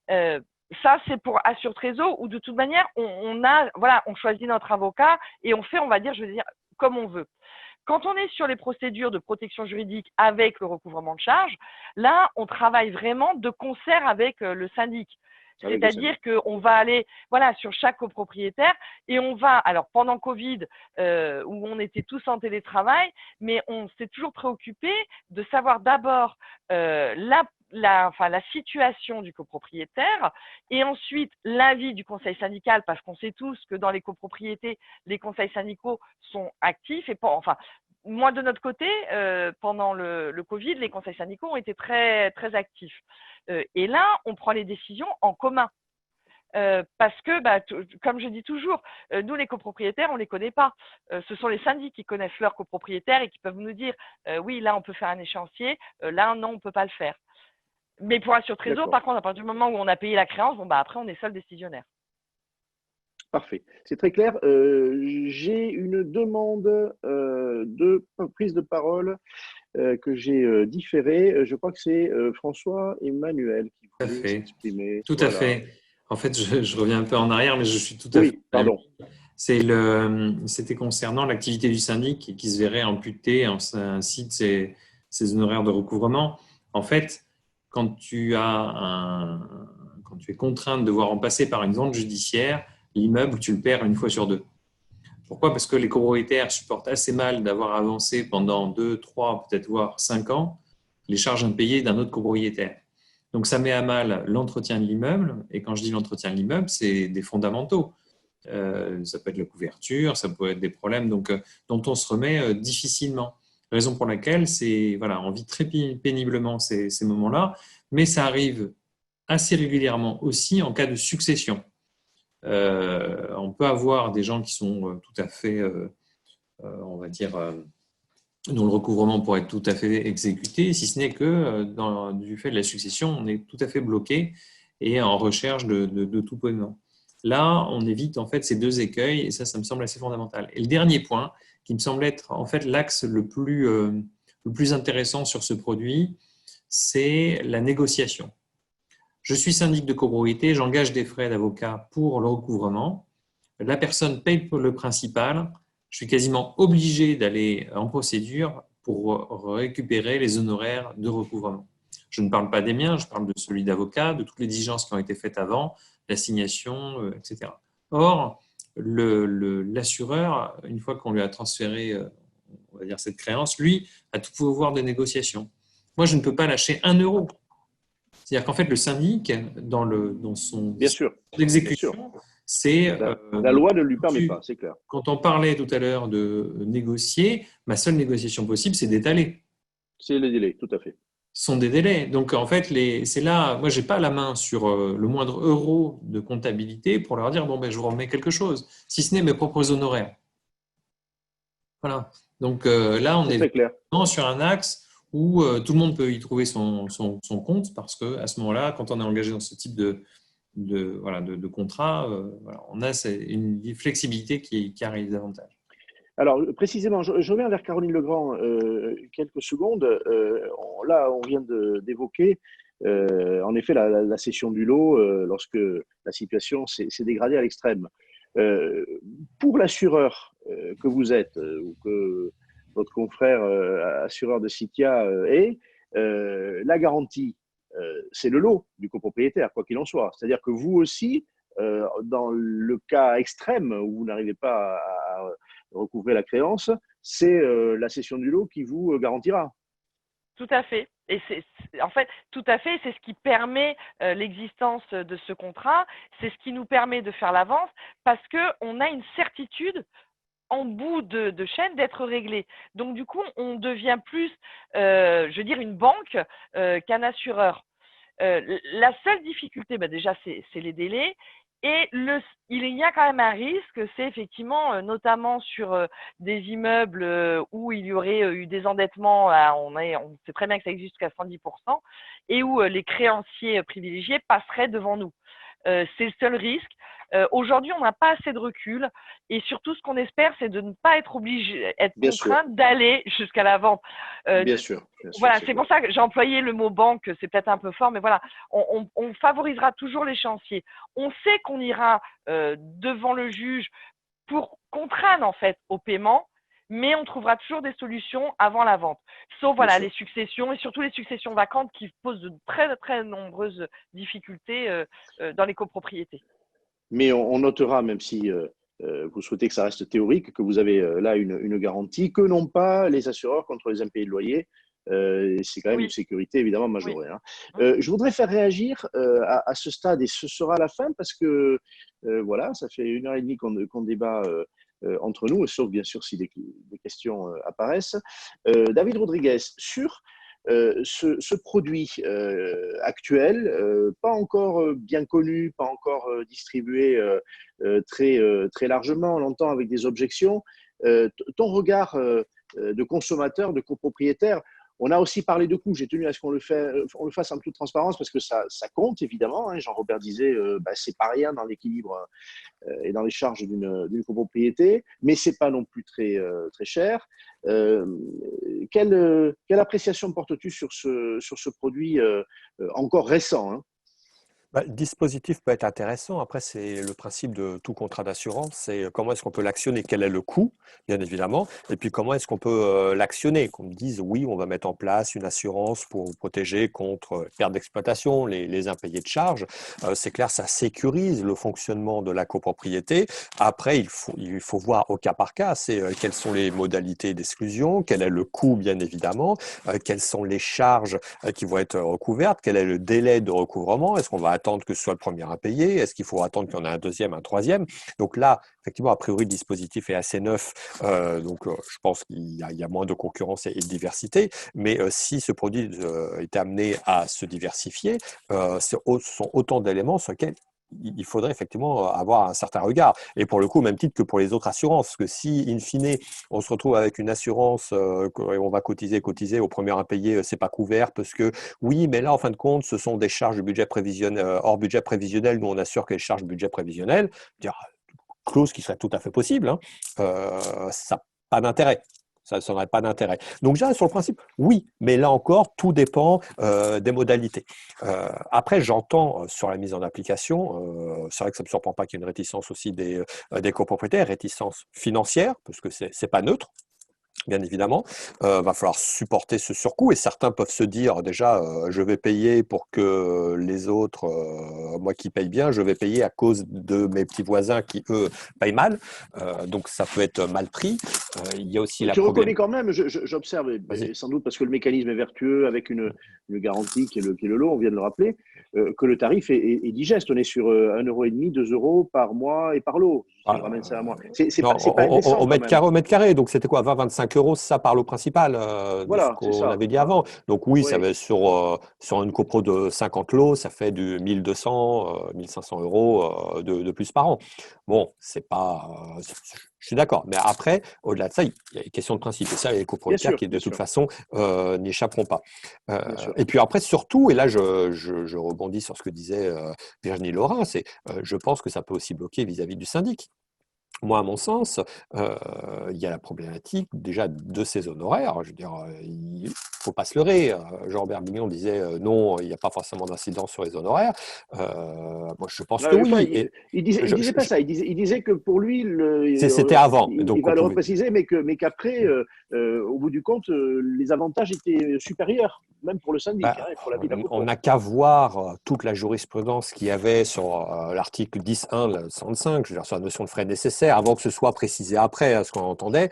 Ça, c'est pour Assure Trésor où de toute manière, on choisit notre avocat et on fait, comme on veut. Quand on est sur les procédures de protection juridique avec le recouvrement de charges, là, on travaille vraiment de concert avec le syndic. Avec le C'est-à-dire qu'on va aller sur chaque copropriétaire et on va, alors pendant Covid, où on était tous en télétravail, mais on s'est toujours préoccupé de savoir d'abord la situation du copropriétaire et ensuite l'avis du conseil syndical, parce qu'on sait tous que dans les copropriétés, les conseils syndicaux sont actifs et moi, de notre côté, pendant le Covid, les conseils syndicaux ont été très, très actifs. Et là, on prend les décisions en commun. Parce que, comme je dis toujours, nous, les copropriétaires, on ne les connaît pas. Ce sont les syndics qui connaissent leurs copropriétaires et qui peuvent nous dire oui, là, on peut faire un échéancier, là, non, on ne peut pas le faire. Mais pour Assure Trésor, par contre, à partir du moment où on a payé la créance, après, on est seul décisionnaire. Parfait, c'est très clair. J'ai une demande de prise de parole que j'ai différée. Je crois que c'est François-Emmanuel qui voulait s'exprimer. Tout à fait. En fait, je reviens un peu en arrière, mais je suis tout à fait… pardon. C'était concernant l'activité du syndic qui se verrait amputée ainsi de ses honoraires de recouvrement. En fait, quand tu es contraint de devoir en passer par une vente judiciaire, l'immeuble, tu le perds une fois sur deux. Pourquoi ? Parce que les copropriétaires supportent assez mal d'avoir avancé pendant 2, 3, peut-être voire 5 ans les charges impayées d'un autre copropriétaire. Donc, ça met à mal l'entretien de l'immeuble. Et quand je dis l'entretien de l'immeuble, c'est des fondamentaux. Ça peut être la couverture, ça peut être des problèmes dont on se remet difficilement. Raison pour laquelle on vit très péniblement ces moments-là, mais ça arrive assez régulièrement aussi en cas de succession. On peut avoir des gens qui sont tout à fait, on va dire, dont le recouvrement pourrait être tout à fait exécuté, si ce n'est que du fait de la succession, on est tout à fait bloqué et en recherche de tout paiement. Là, on évite en fait ces deux écueils et ça me semble assez fondamental. Et le dernier point, qui me semble être en fait l'axe le plus intéressant sur ce produit, c'est la négociation. Je suis syndic de copropriété, j'engage des frais d'avocat pour le recouvrement. La personne paye pour le principal. Je suis quasiment obligé d'aller en procédure pour récupérer les honoraires de recouvrement. Je ne parle pas des miens, je parle de celui d'avocat, de toutes les diligences qui ont été faites avant, l'assignation, etc. Or, l'assureur, une fois qu'on lui a transféré, on va dire, cette créance, lui a tout pouvoir de négociation. Moi, je ne peux pas lâcher 1 euro. C'est-à-dire qu'en fait, le syndic, dans son exécution, c'est… La loi ne lui permet pas, c'est clair. Quand on parlait tout à l'heure de négocier, ma seule négociation possible, c'est d'étaler. C'est les délais, tout à fait. Ce sont des délais. Donc, en fait, c'est là… Moi, je n'ai pas la main sur le moindre euro de comptabilité pour leur dire, je vous remets quelque chose, si ce n'est mes propres honoraires. Voilà. Donc, là, on est vraiment sur un axe où tout le monde peut y trouver son compte parce qu'à ce moment-là, quand on est engagé dans ce type de contrat, on a une flexibilité qui arrive davantage. Alors, précisément, je reviens vers Caroline Legrand quelques secondes. Là, on vient d'évoquer, en effet, la cession du lot lorsque la situation s'est dégradée à l'extrême. Pour l'assureur que vous êtes, ou que votre confrère assureur de Citia est, la garantie, c'est le lot du copropriétaire, quoi qu'il en soit. C'est-à-dire que vous aussi, dans le cas extrême où vous n'arrivez pas à recouvrer la créance, c'est la cession du lot qui vous garantira. Tout à fait. Et en fait, tout à fait, c'est ce qui permet l'existence de ce contrat, c'est ce qui nous permet de faire l'avance parce qu'on a une certitude en bout de chaîne d'être réglé. Donc, du coup, on devient plus, une banque qu'un assureur. La seule difficulté, déjà, c'est les délais. Et il y a quand même un risque, c'est effectivement, notamment sur des immeubles où il y aurait eu des endettements, on sait très bien que ça existe jusqu'à 110%, et où les créanciers privilégiés passeraient devant nous. C'est le seul risque. Aujourd'hui, on n'a pas assez de recul et surtout, ce qu'on espère, c'est de ne pas être contraint d'aller jusqu'à la vente. Bien sûr. Voilà, c'est pour ça que j'ai employé le mot banque, c'est peut-être un peu fort, mais voilà, on favorisera toujours l'échéancier. On sait qu'on ira devant le juge pour contraindre en fait au paiement, mais on trouvera toujours des solutions avant la vente. Sauf Bien voilà, sûr. les successions et surtout les successions vacantes qui posent de très, très nombreuses difficultés dans les copropriétés. Mais on notera, même si vous souhaitez que ça reste théorique, que vous avez là une garantie que n'ont pas les assureurs contre les impayés de loyer. C'est quand même une Oui, sécurité évidemment oui. majorée, hein. Je voudrais faire réagir à ce stade, et ce sera la fin, parce que voilà, ça fait 1 heure et demie qu'on débat entre nous, sauf bien sûr si des questions apparaissent. David Rodriguez, sur ce produit actuel, pas encore bien connu, pas encore distribué très largement, on l'entend avec des objections. Ton regard de consommateur, de copropriétaire, on a aussi parlé de coûts. J'ai tenu à ce qu'on le fasse en toute transparence parce que ça compte évidemment, hein. Jean-Robert disait, c'est pas rien dans l'équilibre et dans les charges d'une copropriété, mais c'est pas non plus très cher. Euh, quelle appréciation portes-tu sur ce produit encore récent, hein? Le dispositif peut être intéressant. Après, c'est le principe de tout contrat d'assurance. C'est comment est-ce qu'on peut l'actionner, quel est le coût, bien évidemment, et puis comment est-ce qu'on peut l'actionner. Qu'on me dise, oui, on va mettre en place une assurance pour vous protéger contre perte d'exploitation, les impayés de charges. C'est clair, ça sécurise le fonctionnement de la copropriété. Après, il faut voir au cas par cas, c'est quelles sont les modalités d'exclusion, quel est le coût, bien évidemment, quelles sont les charges qui vont être recouvertes, quel est le délai de recouvrement, est-ce qu'on va attendre que ce soit le premier à payer, est-ce qu'il faut attendre qu'il y en ait un deuxième, un troisième. Donc là, effectivement, a priori, le dispositif est assez neuf, je pense qu'il y a moins de concurrence et de diversité, mais si ce produit est amené à se diversifier, ce sont autant d'éléments sur lesquels il faudrait effectivement avoir un certain regard. Et pour le coup, au même titre que pour les autres assurances, parce que si, in fine, on se retrouve avec une assurance, on va cotiser, au premier impayé, c'est pas couvert, parce que oui, mais là, en fin de compte, ce sont des charges de budget prévisionnel, hors budget prévisionnel, nous on assure que les charges budget prévisionnel, clause qui serait tout à fait possible, hein, ça n'a pas d'intérêt. Ça n'aurait pas d'intérêt. Donc, déjà, sur le principe, oui, mais là encore, tout dépend des modalités. Après, j'entends sur la mise en application, c'est vrai que ça ne me surprend pas qu'il y ait une réticence aussi des copropriétaires, réticence financière, parce que ce n'est pas neutre. Bien évidemment, va falloir supporter ce surcoût et certains peuvent se dire déjà je vais payer pour que les autres, moi qui paye bien, je vais payer à cause de mes petits voisins qui eux payent mal, donc ça peut être mal pris. Il y a aussi Mais la tu reconnais problématique. quand même, j'observe, et sans doute parce que le mécanisme est vertueux avec une garantie qui est le lot, on vient de le rappeler, que le tarif est digeste. On est sur 1,5 €, 2 € par mois et par lot. Si je ramène ça à moi. C'est Non, pas indécent au quand même. mètre carré, donc c'était quoi, 20-25 euros, ça par lot principal, de ce Voilà, c'est qu'on ça. avait dit Voilà. avant. Donc oui, ça Oui, va être sur une copro de 50 lots, ça fait du 1200, 1500 euros de plus par an. Bon, c'est pas. Je suis d'accord. Mais après, au-delà de ça, il y a une question de principe. Et ça, les bien copropriétaires sûr, qui, de bien toute sûr, façon, n'y échapperont pas. bien sûr. Et puis après, surtout, et là, je rebondis sur ce que disait Virginie Laurin, c'est je pense que ça peut aussi bloquer vis-à-vis du syndic. Moi, à mon sens, il y a la problématique déjà de ces honoraires. Je veux dire, il ne faut pas se leurrer. Jean-Robert Bignon disait non, il n'y a pas forcément d'incidence sur les honoraires. Moi, je pense que Enfin, oui. Et il disait pas ça. Il disait que pour lui, c'était avant. il Donc, on va le pouvait. repréciser, mais qu'après, au bout du compte, les avantages étaient supérieurs, même pour le syndic, hein, Bah, et pour la vie de la on copro. n'a qu'à voir toute la jurisprudence qu'il y avait sur l'article 10.1 de la 105, je veux dire, sur la notion de frais nécessaires, avant que ce soit précisé après, ce qu'on entendait,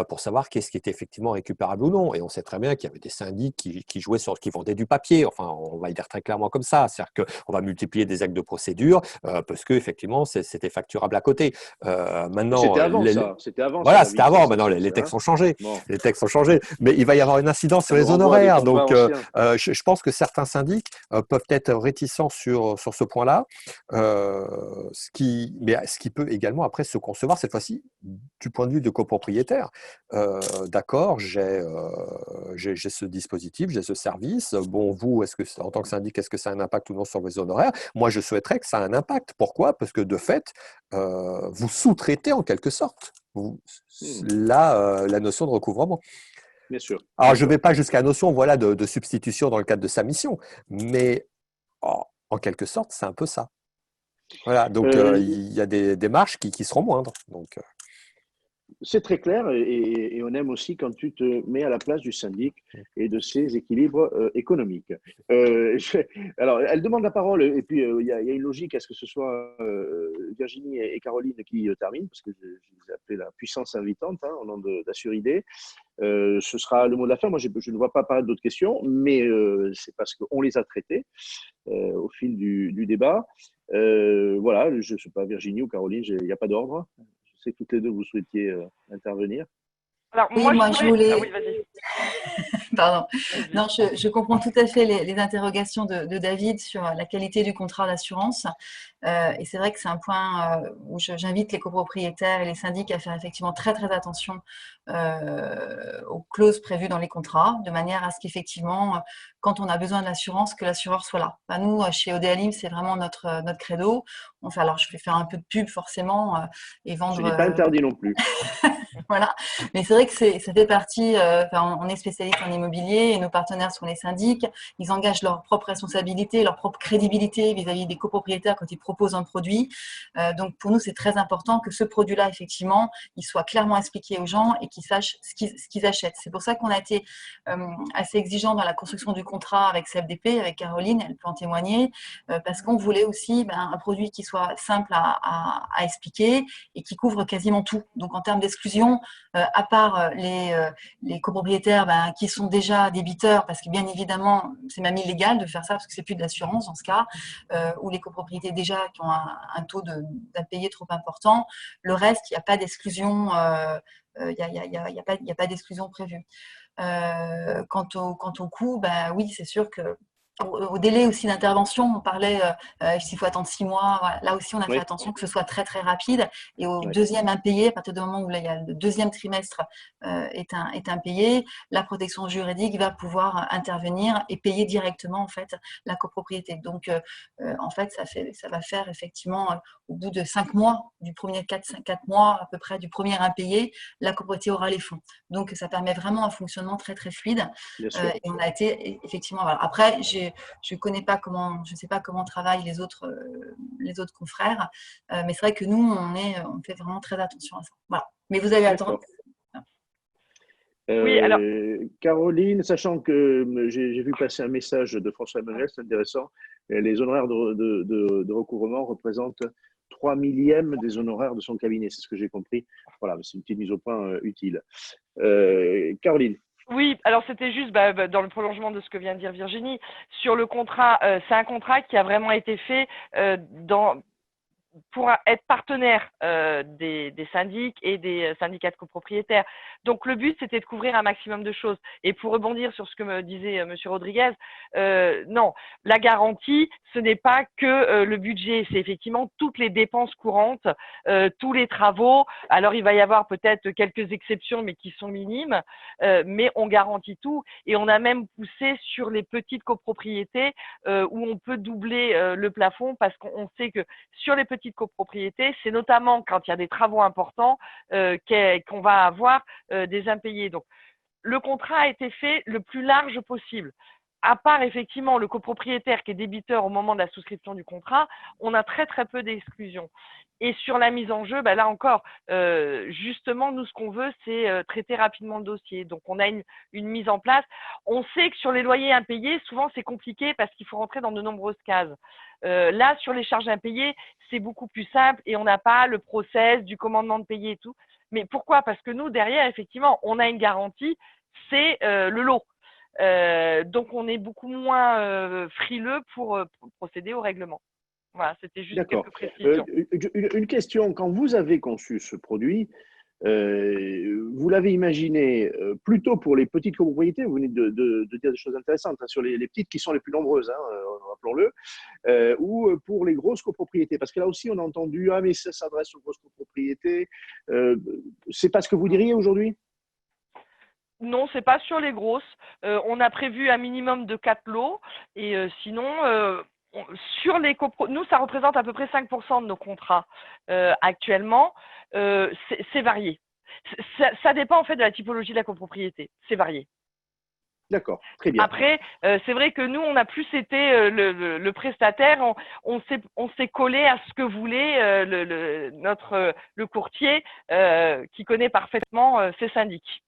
pour savoir qu'est-ce qui était effectivement récupérable ou non. Et on sait très bien qu'il y avait des syndics qui jouaient qui vendaient du papier. Enfin, on va le dire très clairement comme ça. C'est-à-dire qu'on va multiplier des actes de procédure parce que effectivement, c'était facturable à côté. Maintenant, C'était avant ça. C'était avant ça, voilà, c'était David. avant. Maintenant, Ça, les hein. textes ont changé. Bon, Les textes ont changé. Mais il va y avoir une incidence ça sur me les renvoie à des honoraires. combats Donc, anciens. je pense que certains syndics peuvent être réticents sur ce point-là, ce qui peut également après se concevoir cette fois-ci du point de vue de copropriétaire. D'accord, j'ai ce dispositif, j'ai ce service. Bon, vous, en tant que syndic, est-ce que ça a un impact ou non sur vos honoraires? Moi, je souhaiterais que ça ait un impact. Pourquoi? Parce que de fait, vous sous-traitez en quelque sorte la notion de recouvrement. Bien sûr, Alors, bien je ne sûr. vais pas jusqu'à la notion voilà, de substitution dans le cadre de sa mission, mais en quelque sorte, c'est un peu ça. Voilà, donc Euh, il y a des marges qui seront moindres. Donc, C'est très clair et on aime aussi quand tu te mets à la place du syndic et de ses équilibres économiques. Alors, elle demande la parole et puis il y a une logique à ce que ce soit Virginie et Caroline qui terminent, parce que je les ai appelés la puissance invitante au nom d'Assuridée. Ce sera le mot de la fin. Moi, je ne vois pas apparaître d'autres questions, mais c'est parce qu'on les a traitées au fil du débat. Voilà, je ne sais pas, Virginie ou Caroline, il n'y a pas d'ordre. Je sais que toutes les deux, vous souhaitiez intervenir. Alors, Oui, moi, moi, je voulais. Ah oui, vas-y. Pardon. Vas-y. Non, je comprends tout à fait les interrogations de David sur la qualité du contrat d'assurance. Et c'est vrai que c'est un point où j'invite les copropriétaires et les syndics à faire effectivement très très attention aux clauses prévues dans les contrats, de manière à ce qu'effectivement, quand on a besoin d'assurance, que l'assureur soit là. Enfin, nous, chez Odéalim, c'est vraiment notre credo. Alors, je vais faire un peu de pub forcément et vendre. Ce n'est pas interdit non plus. Voilà, mais c'est vrai que ça fait partie, on est spécialiste en immobilier et nos partenaires sont les syndics, ils engagent leur propre responsabilité, leur propre crédibilité vis-à-vis des copropriétaires quand ils proposent un produit. Donc pour nous, c'est très important que ce produit-là, effectivement, il soit clairement expliqué aux gens et qu'ils sachent ce qu'ils achètent. C'est pour ça qu'on a été assez exigeant dans la construction du contrat avec CFDP, avec Caroline, elle peut en témoigner, parce qu'on voulait aussi un produit qui soit simple à expliquer et qui couvre quasiment tout. Donc en termes d'exclusion, à part les copropriétaires qui sont déjà débiteurs, parce que bien évidemment, c'est même illégal de faire ça, parce que c'est plus de l'assurance dans ce cas, ou les copropriétés déjà qui ont un taux d'impayé trop important. Le reste, il n'y a pas d'exclusion, il n'y a pas d'exclusion prévue. Quant au coût, oui, c'est sûr que au délai aussi d'intervention, on parlait s'il faut attendre 6 mois. Voilà. Là aussi, on a fait attention que ce soit très très rapide. Et au deuxième impayé, à partir du moment où il y a le deuxième trimestre est impayé, la protection juridique va pouvoir intervenir et payer directement en fait la copropriété. Donc en fait, ça va faire effectivement au bout de 5 mois, du premier 4 mois à peu près du premier impayé, la copropriété aura les fonds. Donc ça permet vraiment un fonctionnement très très fluide. Et on a été effectivement. Voilà. Après, je connais pas comment, je sais pas comment travaillent les autres confrères, mais c'est vrai que nous, on fait vraiment très attention à ça. Voilà. Mais vous avez attendu. Oui, alors. Caroline, sachant que j'ai vu passer un message de François Emmanuel, c'est intéressant, les honoraires de recouvrement représentent 3 millièmes des honoraires de son cabinet, c'est ce que j'ai compris. Voilà, c'est une petite mise au point utile. Caroline. Oui, alors c'était juste dans le prolongement de ce que vient de dire Virginie. Sur le contrat, c'est un contrat qui a vraiment été fait pour être partenaire des syndics et des syndicats de copropriétaires. Donc, le but, c'était de couvrir un maximum de choses. Et pour rebondir sur ce que me disait M. Rodriguez, non, la garantie, ce n'est pas que le budget, c'est effectivement toutes les dépenses courantes, tous les travaux. Alors, il va y avoir peut-être quelques exceptions, mais qui sont minimes, mais on garantit tout. Et on a même poussé sur les petites copropriétés où on peut doubler le plafond parce qu'on sait que sur les petites copropriétés, c'est notamment quand il y a des travaux importants qu'on va avoir des impayés. Donc, le contrat a été fait le plus large possible. À part effectivement le copropriétaire qui est débiteur au moment de la souscription du contrat, on a très très peu d'exclusions. Et sur la mise en jeu, là encore, justement, nous, ce qu'on veut, c'est traiter rapidement le dossier. Donc, on a une mise en place. On sait que sur les loyers impayés, souvent, c'est compliqué parce qu'il faut rentrer dans de nombreuses cases. Là, sur les charges impayées, c'est beaucoup plus simple et on n'a pas le process du commandement de payer et tout. Mais pourquoi? Parce que nous, derrière, effectivement, on a une garantie, c'est le lot. Donc, on est beaucoup moins frileux pour procéder au règlement. Voilà, c'était juste quelques précisions. Une question, quand vous avez conçu ce produit, vous l'avez imaginé plutôt pour les petites copropriétés, vous venez de dire des choses intéressantes, sur les petites qui sont les plus nombreuses, rappelons-le, ou pour les grosses copropriétés? Parce que là aussi, on a entendu « Ah, mais ça s'adresse aux grosses copropriétés ». C'est pas ce que vous diriez aujourd'hui? Non, c'est pas sur les grosses. On a prévu un minimum de 4 lots et sinon… sur les nous, ça représente à peu près 5% de nos contrats actuellement. C'est varié. Ça dépend en fait de la typologie de la copropriété. C'est varié. D'accord, très bien. Après, c'est vrai que nous, on a plus été le prestataire, on s'est collé à ce que voulait le courtier qui connaît parfaitement ses syndics.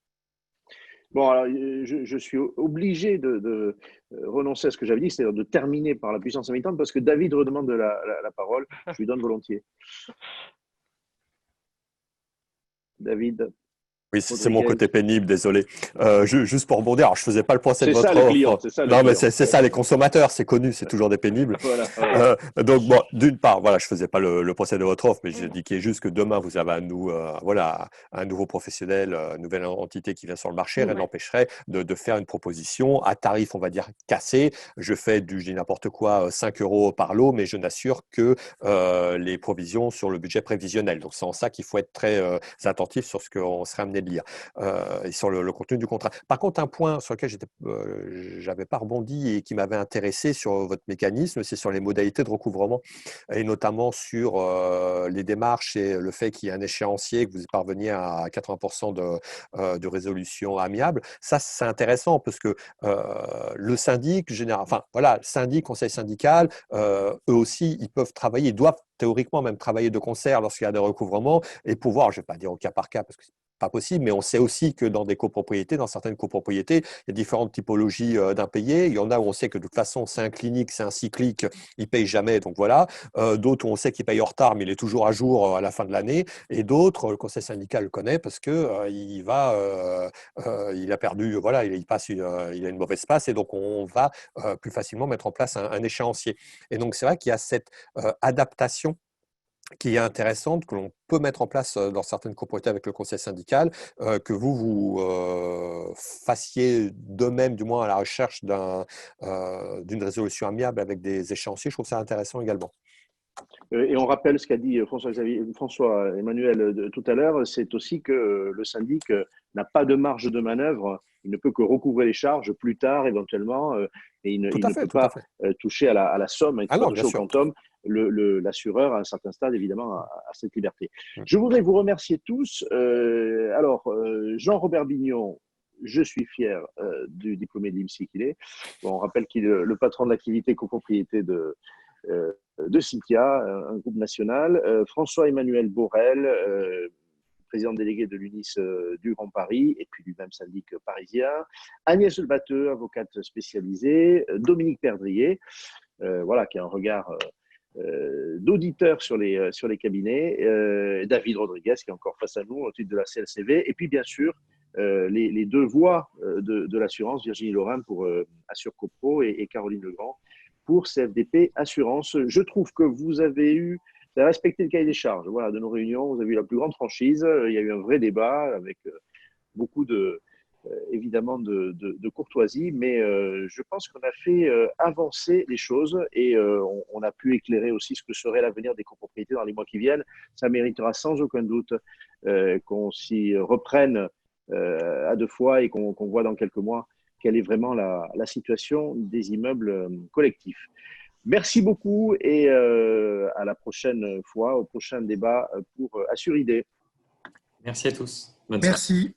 Bon, alors, je suis obligé de renoncer à ce que j'avais dit, c'est-à-dire de terminer par la puissance limitante, parce que David redemande la parole. Je lui donne volontiers. David. Oui, c'est mon côté pénible, désolé. Juste pour rebondir, alors je faisais pas le procès de C'est votre ça, le client, offre. c'est ça, le Non, mais client. c'est ça, les consommateurs, c'est connu, c'est toujours des pénibles. Voilà, voilà. Donc, bon, d'une part, voilà, je faisais pas le procès de votre offre, mais je dis qu'il est juste que demain, vous avez un nouveau professionnel, une nouvelle entité qui vient sur le marché, rien n'empêcherait de faire une proposition à tarif, on va dire, cassé. Je dis n'importe quoi, 5 € par lot, mais je n'assure que les provisions sur le budget prévisionnel. Donc, c'est en ça qu'il faut être très attentif sur ce qu'on serait amené de lire. Et sur le contenu du contrat. Par contre, un point sur lequel j'avais pas rebondi et qui m'avait intéressé sur votre mécanisme, c'est sur les modalités de recouvrement et notamment sur les démarches et le fait qu'il y ait un échéancier, que vous parveniez à 80% de résolution amiable. Ça, c'est intéressant parce que le syndic, syndic, conseil syndical, eux aussi, ils peuvent travailler, ils doivent théoriquement même travailler de concert lorsqu'il y a des recouvrements et pouvoir, je ne vais pas dire au cas par cas parce que pas possible, mais on sait aussi que dans certaines copropriétés, il y a différentes typologies d'impayés. Il y en a où on sait que de toute façon, c'est un clinique, c'est un cyclique, il ne paye jamais, donc voilà. D'autres où on sait qu'il paye en retard, mais il est toujours à jour à la fin de l'année. Et d'autres, le conseil syndical le connaît parce que il a perdu, voilà, il a une mauvaise passe et donc on va plus facilement mettre en place un échéancier. Et donc, c'est vrai qu'il y a cette adaptation qui est intéressante, que l'on peut mettre en place dans certaines copropriétés avec le conseil syndical, que vous fassiez de même, du moins à la recherche d'une résolution amiable avec des échéanciers. Je trouve ça intéressant également. Et on rappelle ce qu'a dit François-Emmanuel tout à l'heure, c'est aussi que le syndic n'a pas de marge de manœuvre, il ne peut que recouvrer les charges plus tard éventuellement, et il ne peut pas toucher à la somme, il ne peut pas toucher au quantum. L'assureur, à un certain stade, évidemment, a cette liberté. Je voudrais vous remercier tous. Jean-Robert Bignon, je suis fier du diplômé de l'IMSI qu'il est. Bon, on rappelle qu'il est le patron de l'activité copropriété de Cynthia, un groupe national. François-Emmanuel Borel, président délégué de l'UNIS du Grand Paris, et puis du même syndic parisien. Agnès Lebateux, avocate spécialisée. Dominique Perdrier, qui a un regard d'auditeur sur les cabinets. David Rodriguez, qui est encore face à nous au titre de la CLCV. Et puis, bien sûr, les deux voix de l'assurance, Virginie Lorrain pour Assure Copro et Caroline Legrand pour CFDP Assurance. Je trouve que vous avez respecté le cahier des charges de nos réunions. Vous avez eu la plus grande franchise. Il y a eu un vrai débat avec beaucoup évidemment de courtoisie, mais je pense qu'on a fait avancer les choses et on a pu éclairer aussi ce que serait l'avenir des copropriétés dans les mois qui viennent. Ça méritera sans aucun doute qu'on s'y reprenne à deux fois et qu'on voit dans quelques mois quelle est vraiment la situation des immeubles collectifs. Merci beaucoup et à la prochaine fois, au prochain débat pour Assuridée. Merci à tous. Merci.